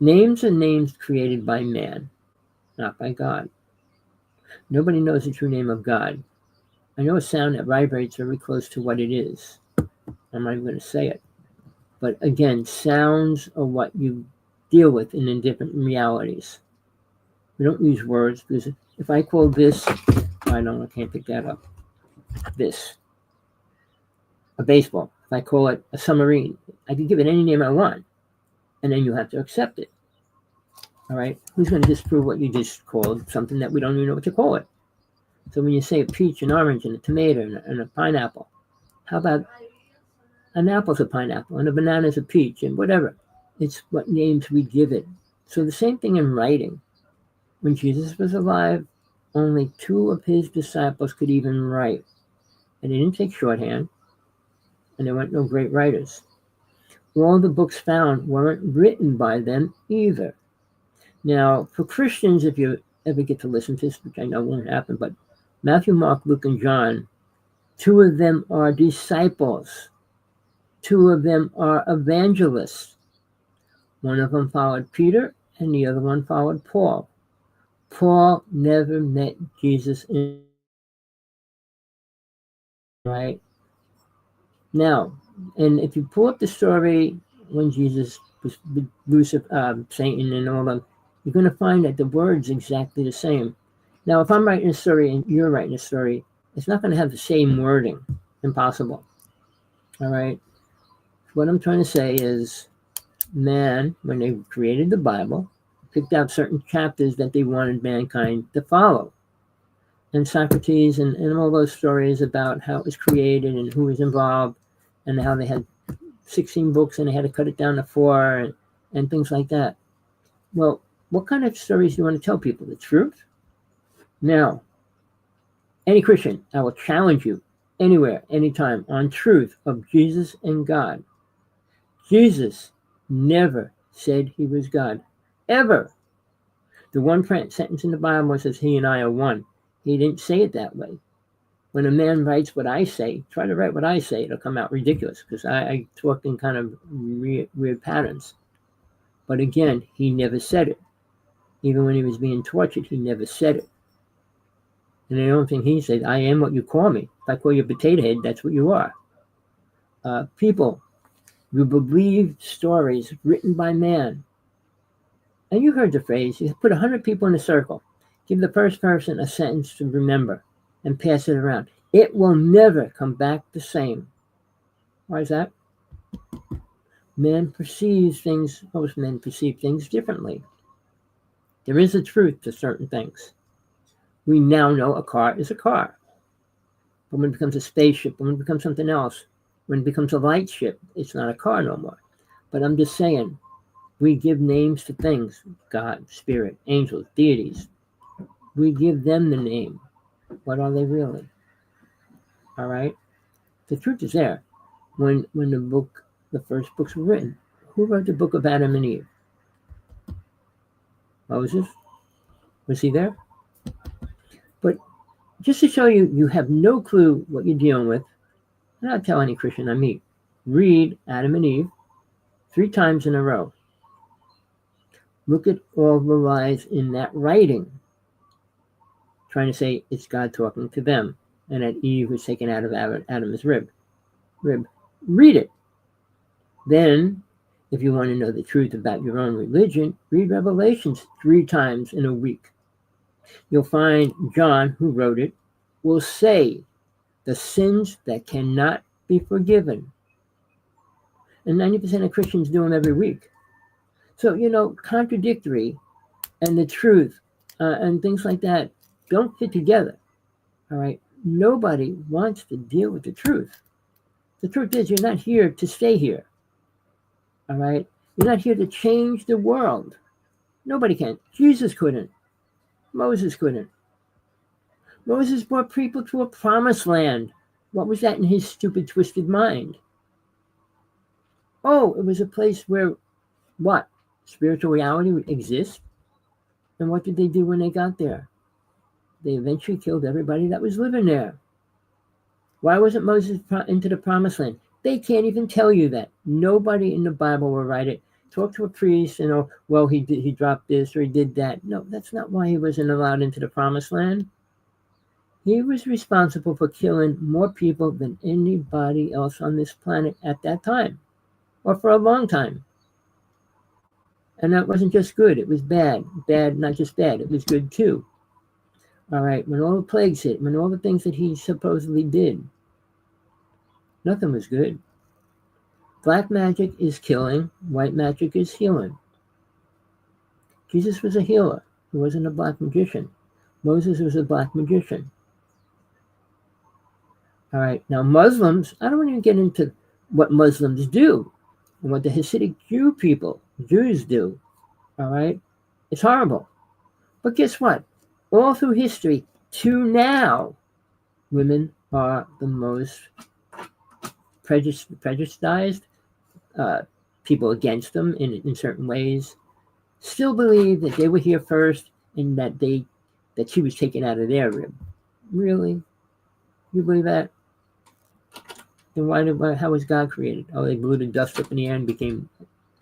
names are names created by man, not by God. Nobody knows the true name of God. I know a sound that vibrates very close to what it is. I'm not even going to say it. But again, sounds are what you deal with in different realities. We don't use words, because if I call this, I can't pick that up. This, a baseball. If I call it a submarine, I can give it any name I want, and then you have to accept it. All right? Who's going to disprove what you just called something that we don't even know what to call it? So when you say a peach, an orange, and a tomato, and a pineapple, how about an apple's a pineapple, and a banana's a peach, and whatever? It's what names we give it. So the same thing in writing. When Jesus was alive, only 2 of his disciples could even write. And they didn't take shorthand, and there weren't no great writers. All the books found weren't written by them either. Now, for Christians, if you ever get to listen to this, which I know won't happen, but Matthew, Mark, Luke, and John, 2 of them are disciples. 2 of them are evangelists. One of them followed Peter, and the other one followed Paul. Paul never met Jesus in right? Now, and if you pull up the story when Jesus was with Satan and all them, you're going to find that the word's exactly the same. Now, if I'm writing a story and you're writing a story, it's not going to have the same wording. Impossible. All right? What I'm trying to say is, man, when they created the Bible, picked out certain chapters that they wanted mankind to follow. And Socrates and all those stories about how it was created and who was involved and how they had 16 books and they had to cut it down to 4 and things like that. Well, what kind of stories do you want to tell people? The truth? Now, any Christian, I will challenge you anywhere, anytime on truth of Jesus and God. Jesus never said he was God, ever. The one sentence in the Bible says he and I are one. He didn't say it that way. When a man writes what I say, try to write what I say, it'll come out ridiculous because I talk in kind of weird patterns. But again, he never said it. Even when he was being tortured, he never said it. And the only thing he said, I am what you call me. If I call you a potato head, that's what you are. People, you believe stories written by man. And you heard the phrase, you put 100 people in a circle, give the first person a sentence to remember, and pass it around. It will never come back the same. Why is that? Most men perceive things differently. There is a truth to certain things. We now know a car is a car. But when it becomes a spaceship, when it becomes something else, when it becomes a light ship, it's not a car no more. But I'm just saying, we give names to things, God, spirit, angels, deities. We give them the name. What are they really? All right? The truth is there. When the first books were written, who wrote the book of Adam and Eve? Moses? Was he there? But just to show you, you have no clue what you're dealing with, and I'll tell any Christian I meet, read Adam and Eve 3 times in a row. Look at all the lies in that writing, trying to say it's God talking to them, and that Eve was taken out of Adam's rib. Read it. Then, if you want to know the truth about your own religion, read Revelations 3 times in a week. You'll find John, who wrote it, will say the sins that cannot be forgiven. And 90% of Christians do them every week. So, contradictory and the truth and things like that don't fit together. All right? Nobody wants to deal with the truth. The truth is, you're not here to stay here. All right? You're not here to change the world. Nobody can. Jesus couldn't. Moses couldn't. Moses brought people to a promised land. What was that in his stupid, twisted mind? Oh, it was a place where what? Spiritual reality would exist? And what did they do when they got there? They eventually killed everybody that was living there. Why wasn't Moses into the promised land? They can't even tell you that. Nobody in the Bible will write it. Talk to a priest and, well, he dropped this or he did that. No, that's not why he wasn't allowed into the promised land. He was responsible for killing more people than anybody else on this planet at that time, or for a long time. And that wasn't just good. It was bad. Bad, not just bad. It was good too. All right, when all the plagues hit, when all the things that he supposedly did, nothing was good. Black magic is killing. White magic is healing. Jesus was a healer. He wasn't a black magician. Moses was a black magician. All right, now Muslims, I don't want to even get into what Muslims do and what the Hasidic Jews do. All right, it's horrible. But guess what? All through history to now, women are the most prejudiced, people against them in certain ways, still believe that they were here first and that she was taken out of their rib. Really? You believe that? Then how was God created? Oh, they blew the dust up in the air and became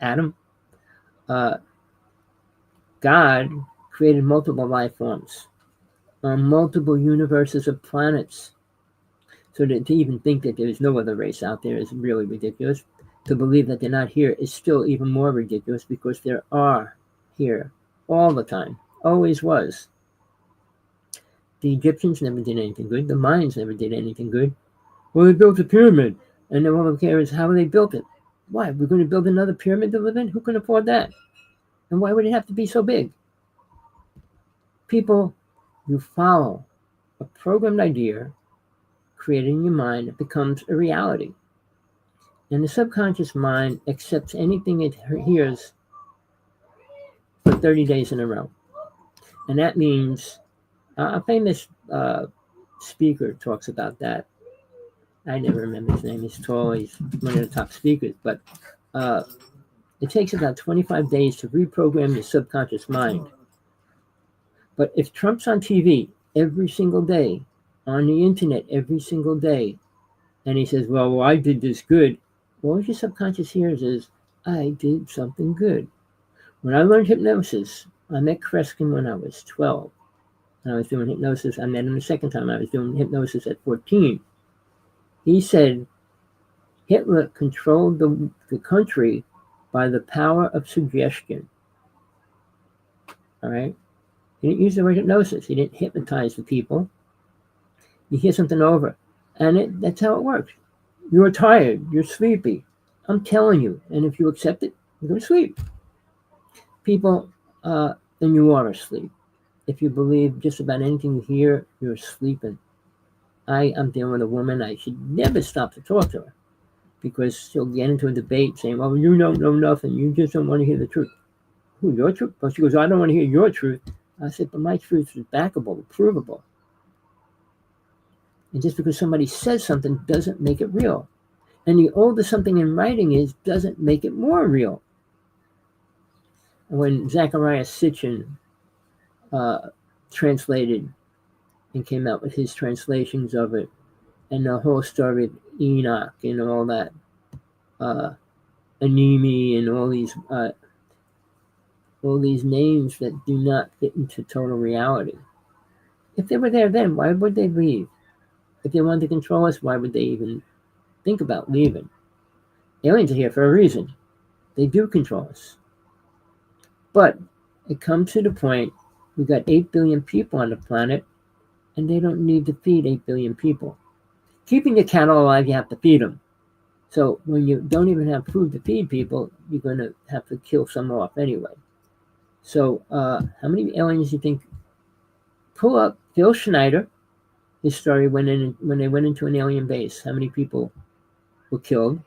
Adam? God created multiple life forms on multiple universes of planets. So to even think that there's no other race out there is really ridiculous. To believe that they're not here is still even more ridiculous, because there are here all the time, always was. The Egyptians never did anything good. The Mayans never did anything good. Well, they built a pyramid, and then all they care is how they built it. Why? We're going to build another pyramid to live in? Who can afford that? And why would it have to be so big? People, you follow a programmed idea created in your mind, it becomes a reality. And the subconscious mind accepts anything it hears for 30 days in a row. And that means a famous speaker talks about that. I never remember his name. He's tall. He's one of the top speakers. But it takes about 25 days to reprogram your subconscious mind. But if Trump's on TV every single day, on the internet every single day, and he says, well, I did this good, all your subconscious hears is, I did something good. When I learned hypnosis, I met Kreskin when I was 12. And I was doing hypnosis. I met him the second time. I was doing hypnosis at 14. He said Hitler controlled the country by the power of suggestion. All right? He didn't use the word hypnosis. He didn't hypnotize the people. You hear something over, and that's how it works. You're tired. You're sleepy. I'm telling you. And if you accept it, you're going to sleep. People, and you are asleep. If you believe just about anything you hear, you're sleeping. I'm dealing with a woman. I should never stop to talk to her, because she'll get into a debate saying, well, you don't know nothing. You just don't want to hear the truth. Who, your truth? Well, she goes, I don't want to hear your truth. I said, but my truth is backable, provable. And just because somebody says something doesn't make it real. And the older something in writing is, doesn't make it more real. When Zecharia Sitchin translated and came out with his translations of it, and the whole story of Enoch and all that, Anemi and all these names that do not fit into total reality. If they were there then, why would they leave? If they wanted to control us, why would they even think about leaving? Aliens are here for a reason. They do control us. But it comes to the point, we've got 8 billion people on the planet, and they don't need to feed 8 billion people. Keeping the cattle alive, you have to feed them. So when you don't even have food to feed people, you're going to have to kill some off anyway. So how many aliens do you think? Pull up Phil Schneider, his story when they went into an alien base. How many people were killed?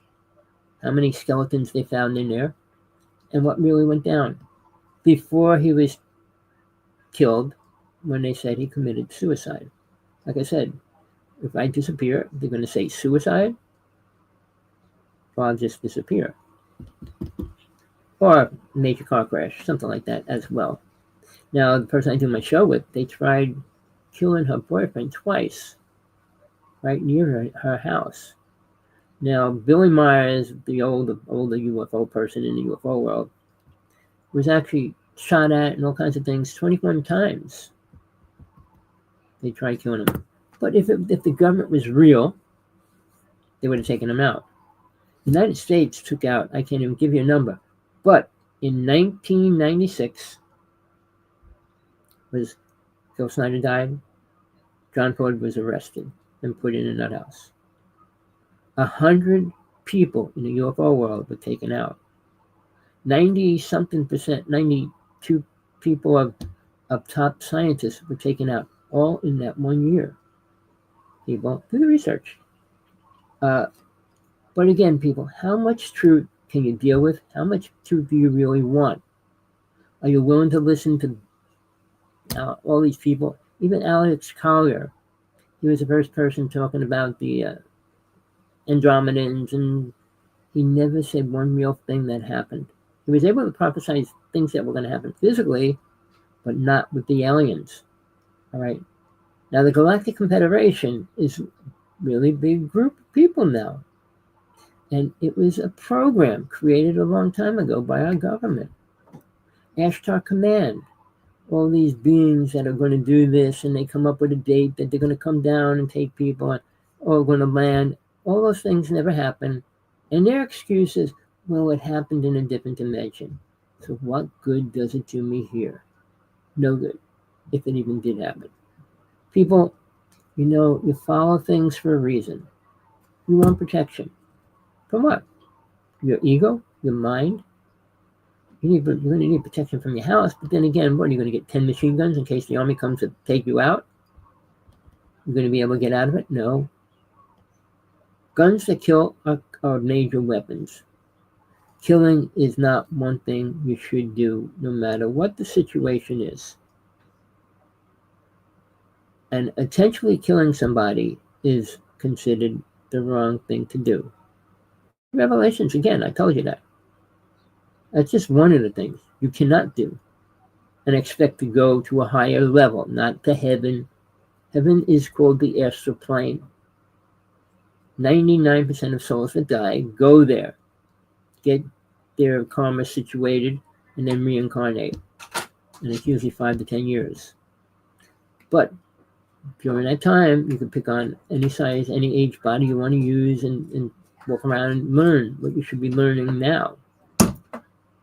How many skeletons they found in there? And what really went down? Before he was killed, when they said he committed suicide. Like I said, if I disappear, they're going to say suicide, or I'll just disappear. Or major car crash, something like that as well. Now, the person I do my show with, they tried killing her boyfriend twice, right near her house. Now, Billy Myers, the older UFO person in the UFO world, was actually shot at and all kinds of things 21 times. They tried killing him. But if the government was real, they would have taken him out. The United States took out, I can't even give you a number, but in 1996, was Phil Snyder died, John Ford was arrested and put in a nut house. 100 people in the UFO world were taken out. 90-something%, 92 people of top scientists were taken out, all in that 1 year. People, do the research. But again, people, how much truth can you deal with? How much truth do you really want? Are you willing to listen to all these people? Even Alex Collier, he was the first person talking about the Andromedans, and he never said one real thing that happened. He was able to prophesy things that were going to happen physically, but not with the aliens. All right. Now, the Galactic Confederation is a really big group of people now. And it was a program created a long time ago by our government. Ashtar Command, all these beings that are going to do this, and they come up with a date that they're going to come down and take people on. all going to land. All those things never happen. And their excuse is, well, it happened in a different dimension. So what good does it do me here? No good, if it even did happen. People, you follow things for a reason. You want protection. From what? Your ego? Your mind? You're going to need protection from your house, but then again, what, are you going to get 10 machine guns in case the army comes to take you out? You're going to be able to get out of it? No. Guns that kill are major weapons. Killing is not one thing you should do, no matter what the situation is. And intentionally killing somebody is considered the wrong thing to do. Revelations, again, I told you that. That's just one of the things you cannot do and expect to go to a higher level, not to heaven. Heaven is called the astral plane. 99% of souls that die go there, get their karma situated, and then reincarnate. And it's usually 5 to 10 years. But during that time, you can pick on any size, any age body you want to use and walk around and learn what you should be learning now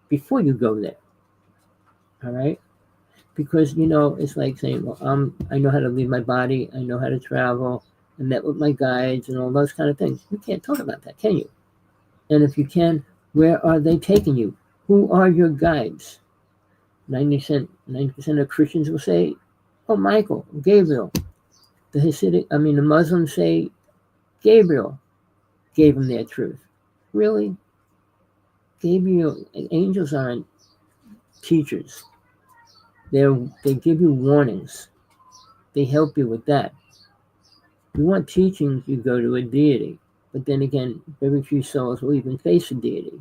before you go there. All right? Because, it's like saying, well, I know how to leave my body. I know how to travel. I met with my guides and all those kind of things. You can't talk about that, can you? And if you can, where are they taking you? Who are your guides? 90% of Christians will say, oh, Michael, Gabriel. The Muslims say Gabriel gave them their truth. Really? Angels aren't teachers. They give you warnings. They help you with that. If you want teachings, you go to a deity. But then again, very few souls will even face a deity.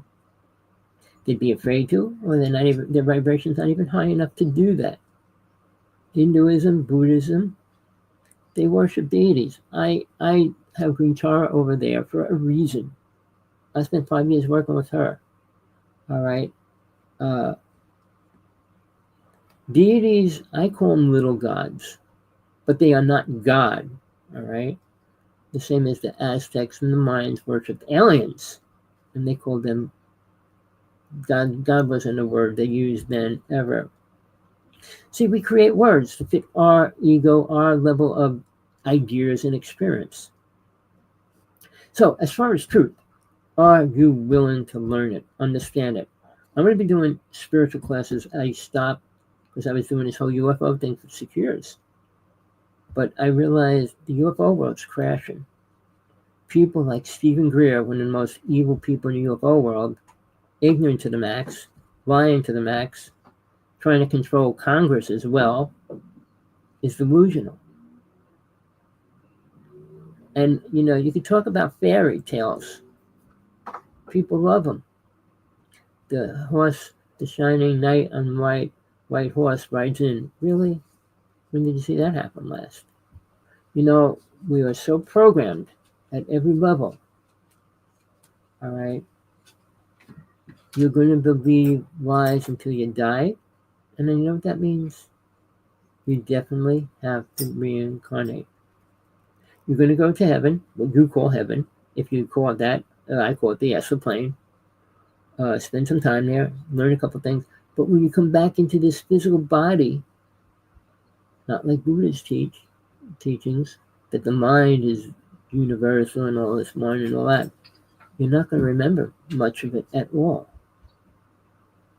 They'd be afraid to, or their vibration's not even high enough to do that. Hinduism, Buddhism, they worship deities. I have Green Tara over there for a reason. I spent 5 years working with her. All right. Deities, I call them little gods, but they are not God. All right. The same as the Aztecs and the Mayans worshipped aliens, and they called them God. God wasn't a word they used then ever. See, we create words to fit our ego, our level of ideas and experience. So, as far as truth, are you willing to learn it, understand it? I'm going to be doing spiritual classes. I stopped because I was doing this whole UFO thing for 6 years. But I realized the UFO world's crashing. People like Stephen Greer, one of the most evil people in the UFO world, ignorant to the max, lying to the max, trying to control Congress as well, is delusional. And, you could talk about fairy tales. People love them. The horse, the shining knight on white horse rides in. Really? When did you see that happen last? We are so programmed at every level. All right? You're going to believe lies until you die. And then you know what that means? You definitely have to reincarnate. You're going to go to heaven, what you call heaven. If you call it that, I call it the astral plane. Spend some time there, learn a couple things. But when you come back into this physical body, not like Buddha's teachings, that the mind is universal and all this mind and all that, you're not going to remember much of it at all.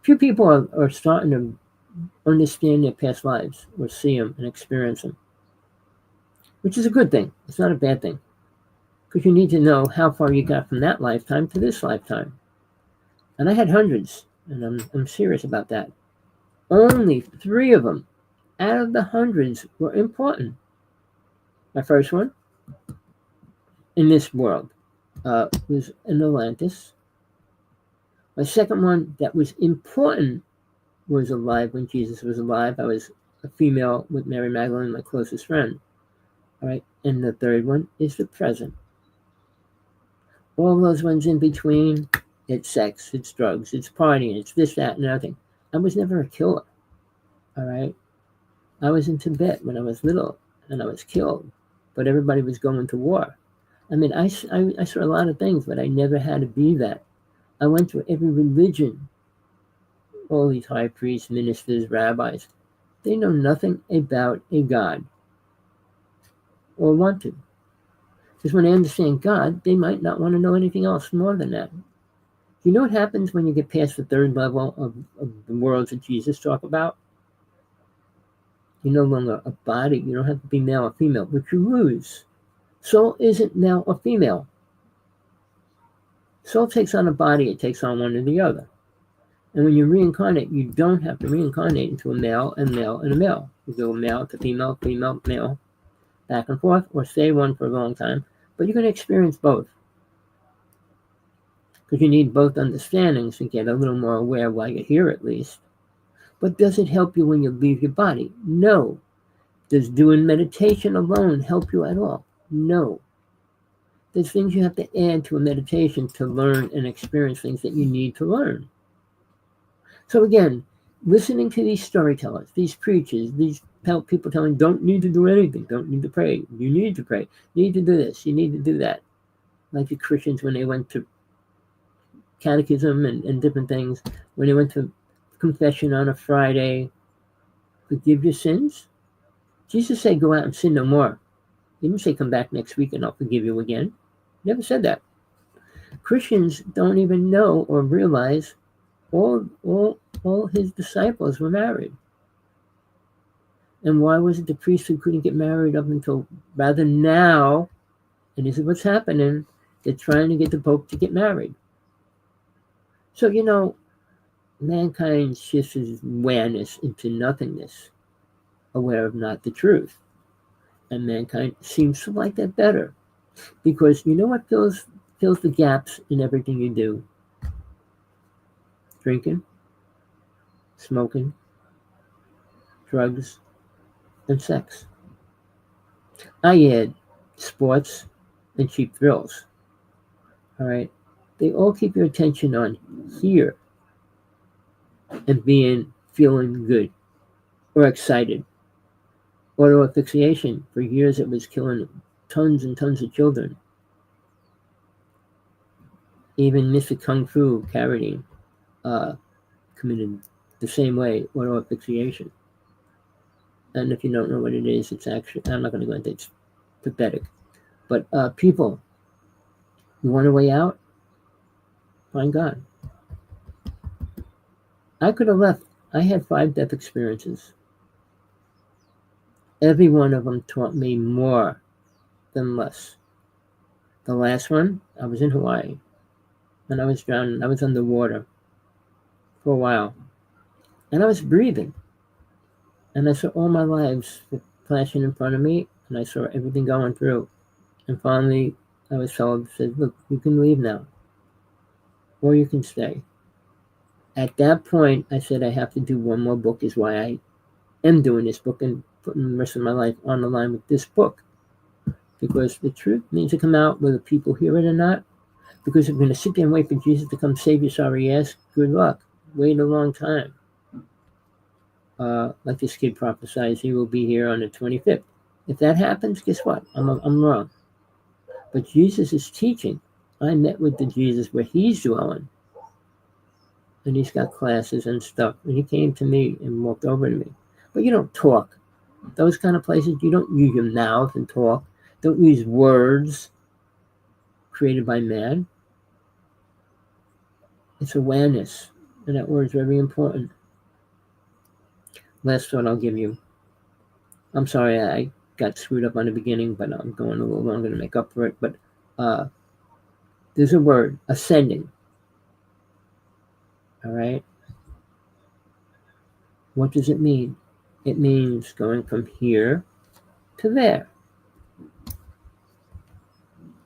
Few people are starting to understand their past lives or see them and experience them, which is a good thing. It's not a bad thing, because you need to know how far you got from that lifetime to this lifetime. And I had hundreds, and I'm serious about that. Only 3 of them out of the hundreds were important. My first one in this world was in Atlantis. My second one that was important was alive when Jesus was alive. I was a female with Mary Magdalene, my closest friend. All right, and the third one is the present. All those ones in between, it's sex, it's drugs, it's partying, it's this, that, and everything. I was never a killer. All right, I was in Tibet when I was little, and I was killed, but everybody was going to war. I mean, I saw a lot of things, but I never had to be that. I went to every religion, all these high priests, ministers, rabbis. They know nothing about a God or want to. Because when they understand God, they might not want to know anything else more than that. You know what happens when you get past the third level of the worlds that Jesus talked about? You're no longer a body. You don't have to be male or female, but you lose. Soul isn't male or female. Soul takes on a body, it takes on one or the other. And when you reincarnate, you don't have to reincarnate into a male and male and a male. You go male to female, female, male, back and forth, or stay one for a long time. But you're going to experience both. Because you need both understandings to get a little more aware while you're here at least. But does it help you when you leave your body? No. Does doing meditation alone help you at all? No. There's things you have to add to a meditation to learn and experience things that you need to learn. So again, listening to these storytellers, these preachers, these people telling don't need to do anything, don't need to pray, you need to pray, you need to do this, you need to do that. Like the Christians when they went to catechism and different things, when they went to confession on a Friday, forgive your sins. Jesus said go out and sin no more. He didn't say come back next week and I'll forgive you again. He never said that. Christians don't even know or realize all his disciples were married. And why was it the priests who couldn't get married up until rather now, and this is what's happening, they're trying to get the Pope to get married. So, mankind shifts his awareness into nothingness, aware of not the truth. And mankind seems to like that better. Because you know what fills the gaps in everything you do? Drinking, smoking, drugs, and sex. I add sports and cheap thrills. All right? They all keep your attention on here and feeling good or excited. Auto asphyxiation, for years it was killing tons and tons of children. Even Mr. Kung Fu Carradine committed the same way, auto asphyxiation. And if you don't know what it is, it's actually, I'm not going to go into it, it's pathetic. But people, you want a way out? Find God. I could have left. I had 5 death experiences. Every one of them taught me more than less. The last one, I was in Hawaii, and I was drowning. I was underwater for a while, and I was breathing. And I saw all my lives flashing in front of me, and I saw everything going through. And finally, I was told, said, look, you can leave now, or you can stay. At that point, I said I have to do one more book, is why I am doing this book and putting the rest of my life on the line with this book. Because the truth needs to come out whether people hear it or not. Because if you're going to sit there and wait for Jesus to come save your sorry ass, good luck. Wait a long time. Like this kid prophesies, he will be here on the 25th. If that happens, guess what? I'm wrong. But Jesus is teaching. I met with the Jesus where he's dwelling. And he's got classes and stuff. And he came to me and walked over to me. But you don't talk. Those kind of places, you don't use your mouth and talk. Don't use words created by man. It's awareness. And that word is very important. Last thought I'll give you. I'm sorry I got screwed up on the beginning, but I'm going a little longer to make up for it. But there's a word, ascending. All right? What does it mean? It means going from here to there.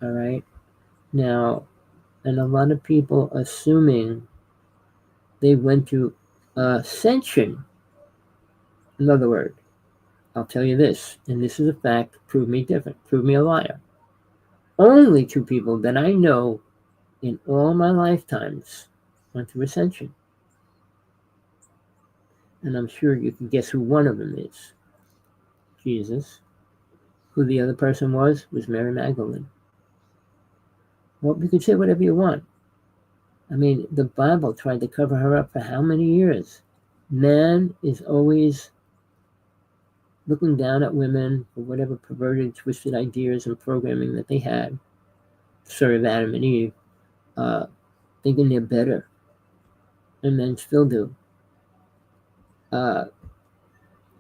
All right? Now, and a lot of people assuming they went to ascension. Another word. I'll tell you this, and this is a fact, prove me different, prove me a liar. Only 2 people that I know in all my lifetimes went to ascension. And I'm sure you can guess who one of them is. Jesus. Who the other person was Mary Magdalene. Well, you can say whatever you want. I mean, the Bible tried to cover her up for how many years? Man is always looking down at women for whatever perverted, twisted ideas and programming that they had, sort of Adam and Eve, thinking they're better, and men still do. Uh,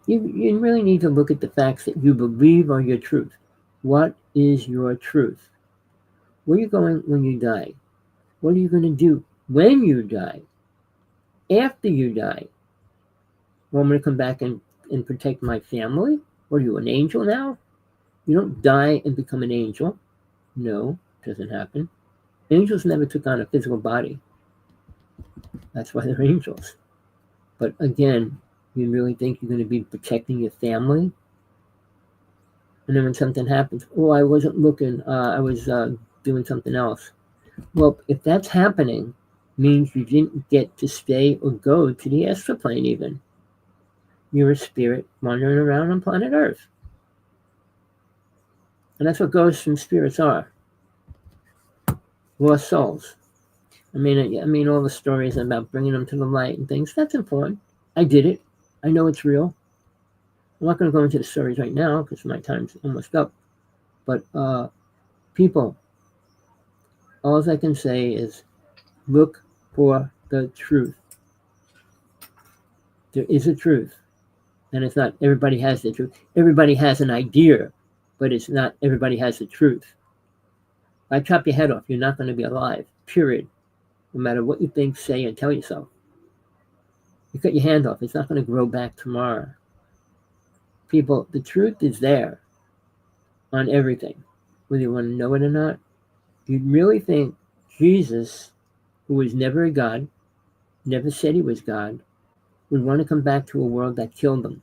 you really need to look at the facts that you believe are your truth. What is your truth? Where are you going when you die? What are you going to do when you die? After you die? Well, I'm going to come back and protect my family? What are you, an angel now? You don't die and become an angel. No, doesn't happen. Angels never took on a physical body. That's why they're angels. But again, you really think you're going to be protecting your family? And then when something happens, oh, I wasn't looking, I was doing something else. Well, if that's happening, means you didn't get to stay or go to the astral plane even. You're a spirit wandering around on planet Earth. And that's what ghosts and spirits are. Lost souls. I mean, all the stories about bringing them to the light and things, that's important. I did it. I know it's real. I'm not going to go into the stories right now because my time's almost up. But people, all I can say is look for the truth. There is a truth. And it's not everybody has the truth. Everybody has an idea, but it's not everybody has the truth. If I chop your head off, you're not going to be alive, period. No matter what you think, say, and tell yourself. You cut your hand off, it's not going to grow back tomorrow. People, the truth is there on everything, whether you want to know it or not. You really think Jesus, who was never a God, never said he was God, would want to come back to a world that killed him?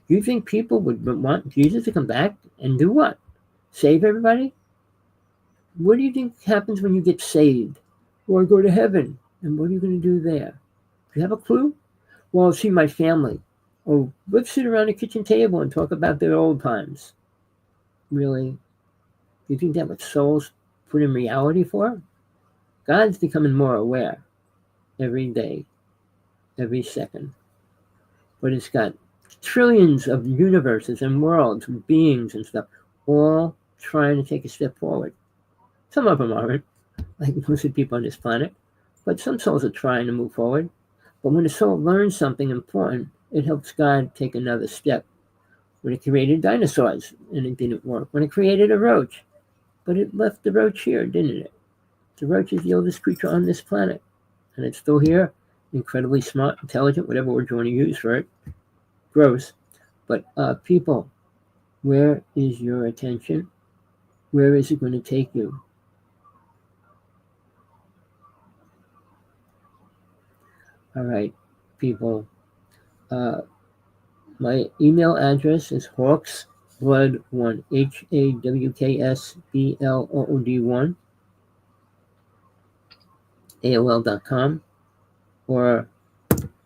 You think people would want Jesus to come back and do what? Save everybody? What do you think happens when you get saved? Or go to heaven? And what are you going to do there? Do you have a clue? Well, I'll see my family. Oh, let's sit around the kitchen table and talk about their old times. Really? Do you think that's what souls put in reality for? God's becoming more aware every day, every second. But it's got trillions of universes and worlds and beings and stuff, all trying to take a step forward. Some of them aren't, like most of the people on this planet, but some souls are trying to move forward. But when a soul learns something important, it helps God take another step. When it created dinosaurs and it didn't work. When it created a roach, but it left the roach here, didn't it? The roach is the oldest creature on this planet, and it's still here, incredibly smart, intelligent, whatever word you want to use for it. Gross. But people, where is your attention? Where is it going to take you? All right, people. My email address is Hawksblood1, HAWKSBLOOD1, AOL.com, or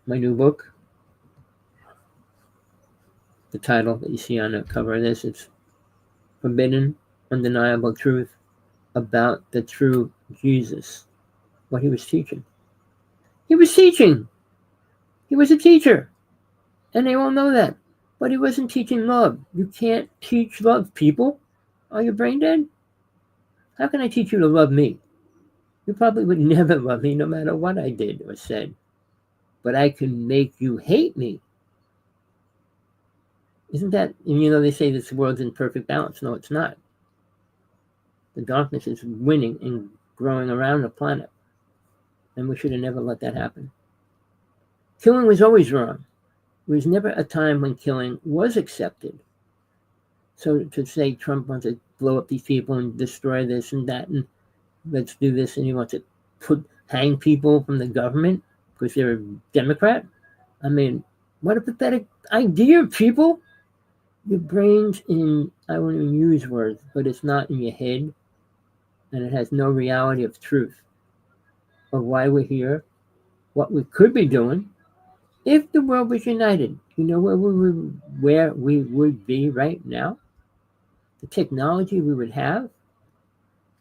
my new book. The title that you see on the cover of this, it's Forbidden, Undeniable Truth about the True Jesus. What he was teaching. He was teaching. He was a teacher. And they all know that. But he wasn't teaching love. You can't teach love, people. Are you brain dead? How can I teach you to love me? You probably would never love me no matter what I did or said. But I can make you hate me. Isn't that, and they say this world's in perfect balance. No, it's not. The darkness is winning and growing around the planet. And we should have never let that happen. Killing was always wrong. There was never a time when killing was accepted. So to say Trump wants to blow up these people and destroy this and that, and let's do this, and he wants to hang people from the government because they're a Democrat? I mean, what a pathetic idea, people. Your brain's in, I won't even use words, but it's not in your head, and it has no reality of truth of why we're here, what we could be doing. If the world was united, you know where we would be right now? The technology we would have,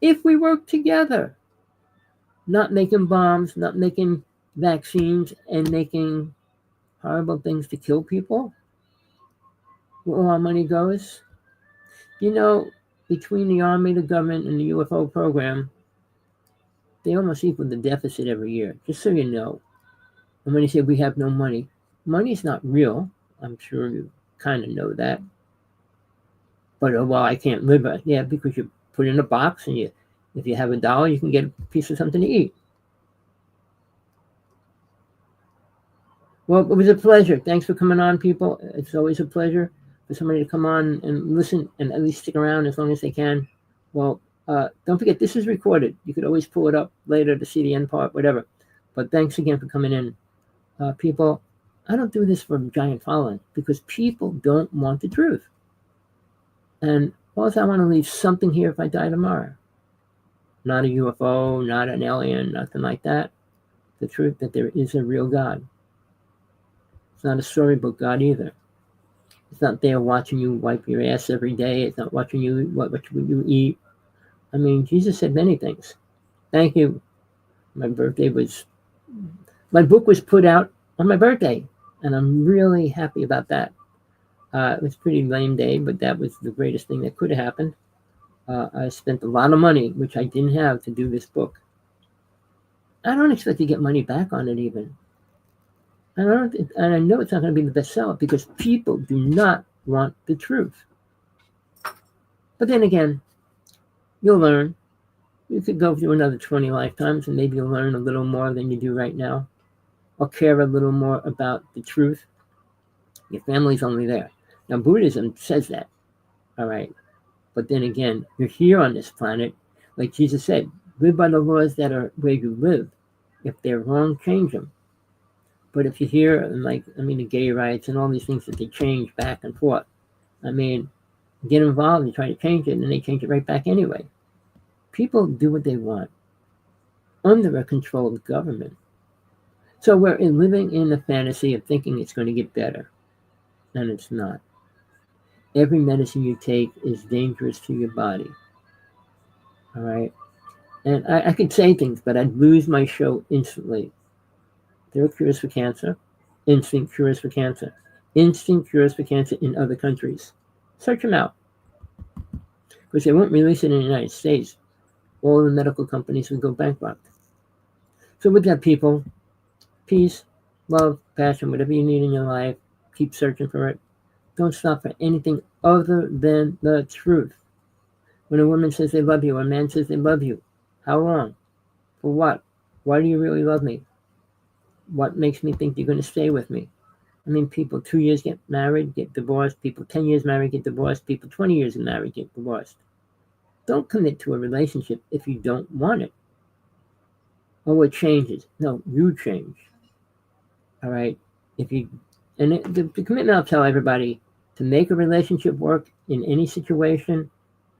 If we work together, not making bombs, not making vaccines, and making horrible things to kill people, where all our money goes. You know, between the Army, the government, and the UFO program, they almost equal the deficit every year, just so you know. And when you say we have no money, money's not real. I'm sure you kind of know that. But, oh, well, I can't live it. Yeah, because you put it in a box and if you have $1, you can get a piece of something to eat. Well, it was a pleasure. Thanks for coming on, people. It's always a pleasure for somebody to come on and listen and at least stick around as long as they can. Well, don't forget, this is recorded. You could always pull it up later to see the end part, whatever. But thanks again for coming in. People, I don't do this for a giant following because people don't want the truth. And also, I want to leave something here if I die tomorrow. Not a UFO, not an alien, nothing like that. The truth that there is a real God. It's not a storybook God either. It's not there watching you wipe your ass every day. It's not watching you what you eat. I mean, Jesus said many things. Thank you. My book was put out on my birthday, and I'm really happy about that. It was a pretty lame day, but that was the greatest thing that could have happened. I spent a lot of money, which I didn't have, to do this book. I don't expect to get money back on it even. And I know it's not going to be the bestseller because people do not want the truth. But then again, you'll learn. You could go through another 20 lifetimes and maybe you'll learn a little more than you do right now, or care a little more about the truth. Your family's only there. Now, Buddhism says that, all right? But then again, you're here on this planet. Like Jesus said, live by the laws that are where you live. If they're wrong, change them. But if you hear, the gay rights and all these things that they change back and forth, get involved and try to change it, and they change it right back anyway. People do what they want under a controlled government. So we're living in the fantasy of thinking it's going to get better, and it's not. Every medicine you take is dangerous to your body. All right? And I could say things, but I'd lose my show instantly. There are cures for cancer, instant cures for cancer, instant cures for cancer in other countries. Search them out. Because they won't release it in the United States. All the medical companies would go bankrupt. So with that, people, peace, love, passion, whatever you need in your life, keep searching for it. Don't stop for anything other than the truth. When a woman says they love you, or a man says they love you, how long? For what? Why do you really love me? What makes me think you're going to stay with me? People 2 years get married, get divorced. People 10 years married, get divorced. People 20 years married, get divorced. Don't commit to a relationship if you don't want it. Oh, it changes. No, you change. All right? The commitment I'll tell everybody, to make a relationship work in any situation,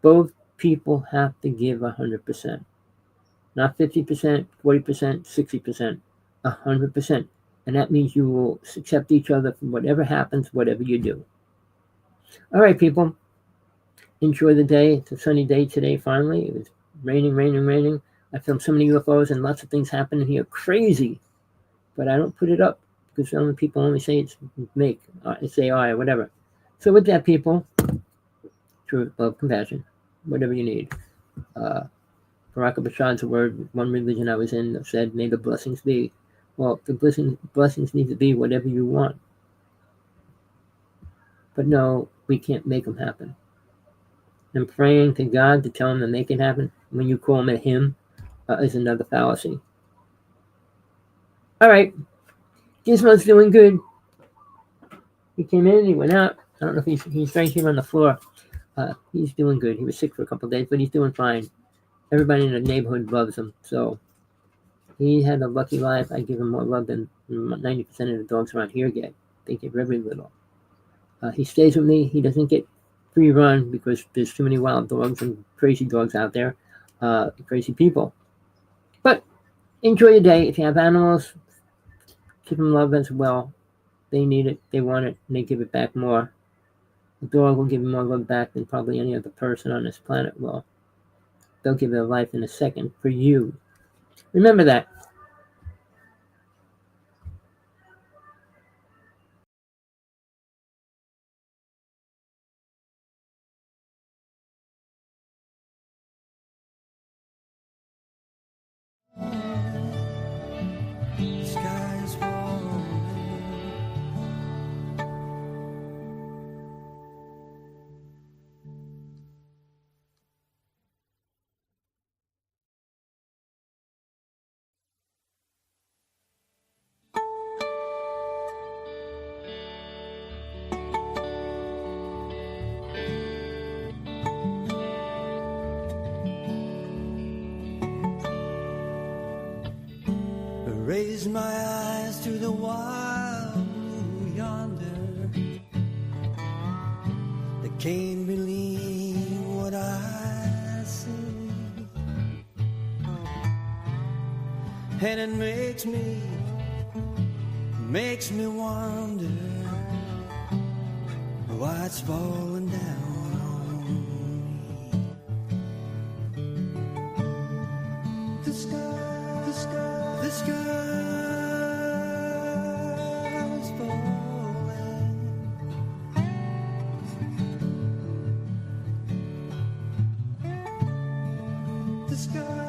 both people have to give 100%. Not 50%, 40%, 60%, 100%. And that means you will accept each other for whatever happens, whatever you do. All right, people. Enjoy the day. It's a sunny day today, finally. It was raining. I filmed so many UFOs and lots of things happening here. Crazy. But I don't put it up because some people only say it's AI or whatever. So with that, people, truth, love, compassion, whatever you need. Baraka Bashad's word, one religion I was in, said, may the blessings be. Well, the blessings need to be whatever you want. But no, we can't make them happen. And praying to God to tell him to make it happen when you call him a him is another fallacy. All right. Gizmo's doing good. He came in, he went out. I don't know if he's right here on the floor. He's doing good. He was sick for a couple of days, but he's doing fine. Everybody in the neighborhood loves him. So he had a lucky life. I give him more love than 90% of the dogs around here get. They get very little. He stays with me. He doesn't get free run because there's too many wild dogs and crazy dogs out there, crazy people. But enjoy your day. If you have animals, give them love as well. They need it, they want it, and they give it back more. The dog will give you more love back than probably any other person on this planet will. they'll give their life in a second for you. Remember that. The sky is falling. Raise my eyes to the wild blue yonder. I can't believe what I see, and it makes me wonder what's falling down on me. The sky's falling. The sky.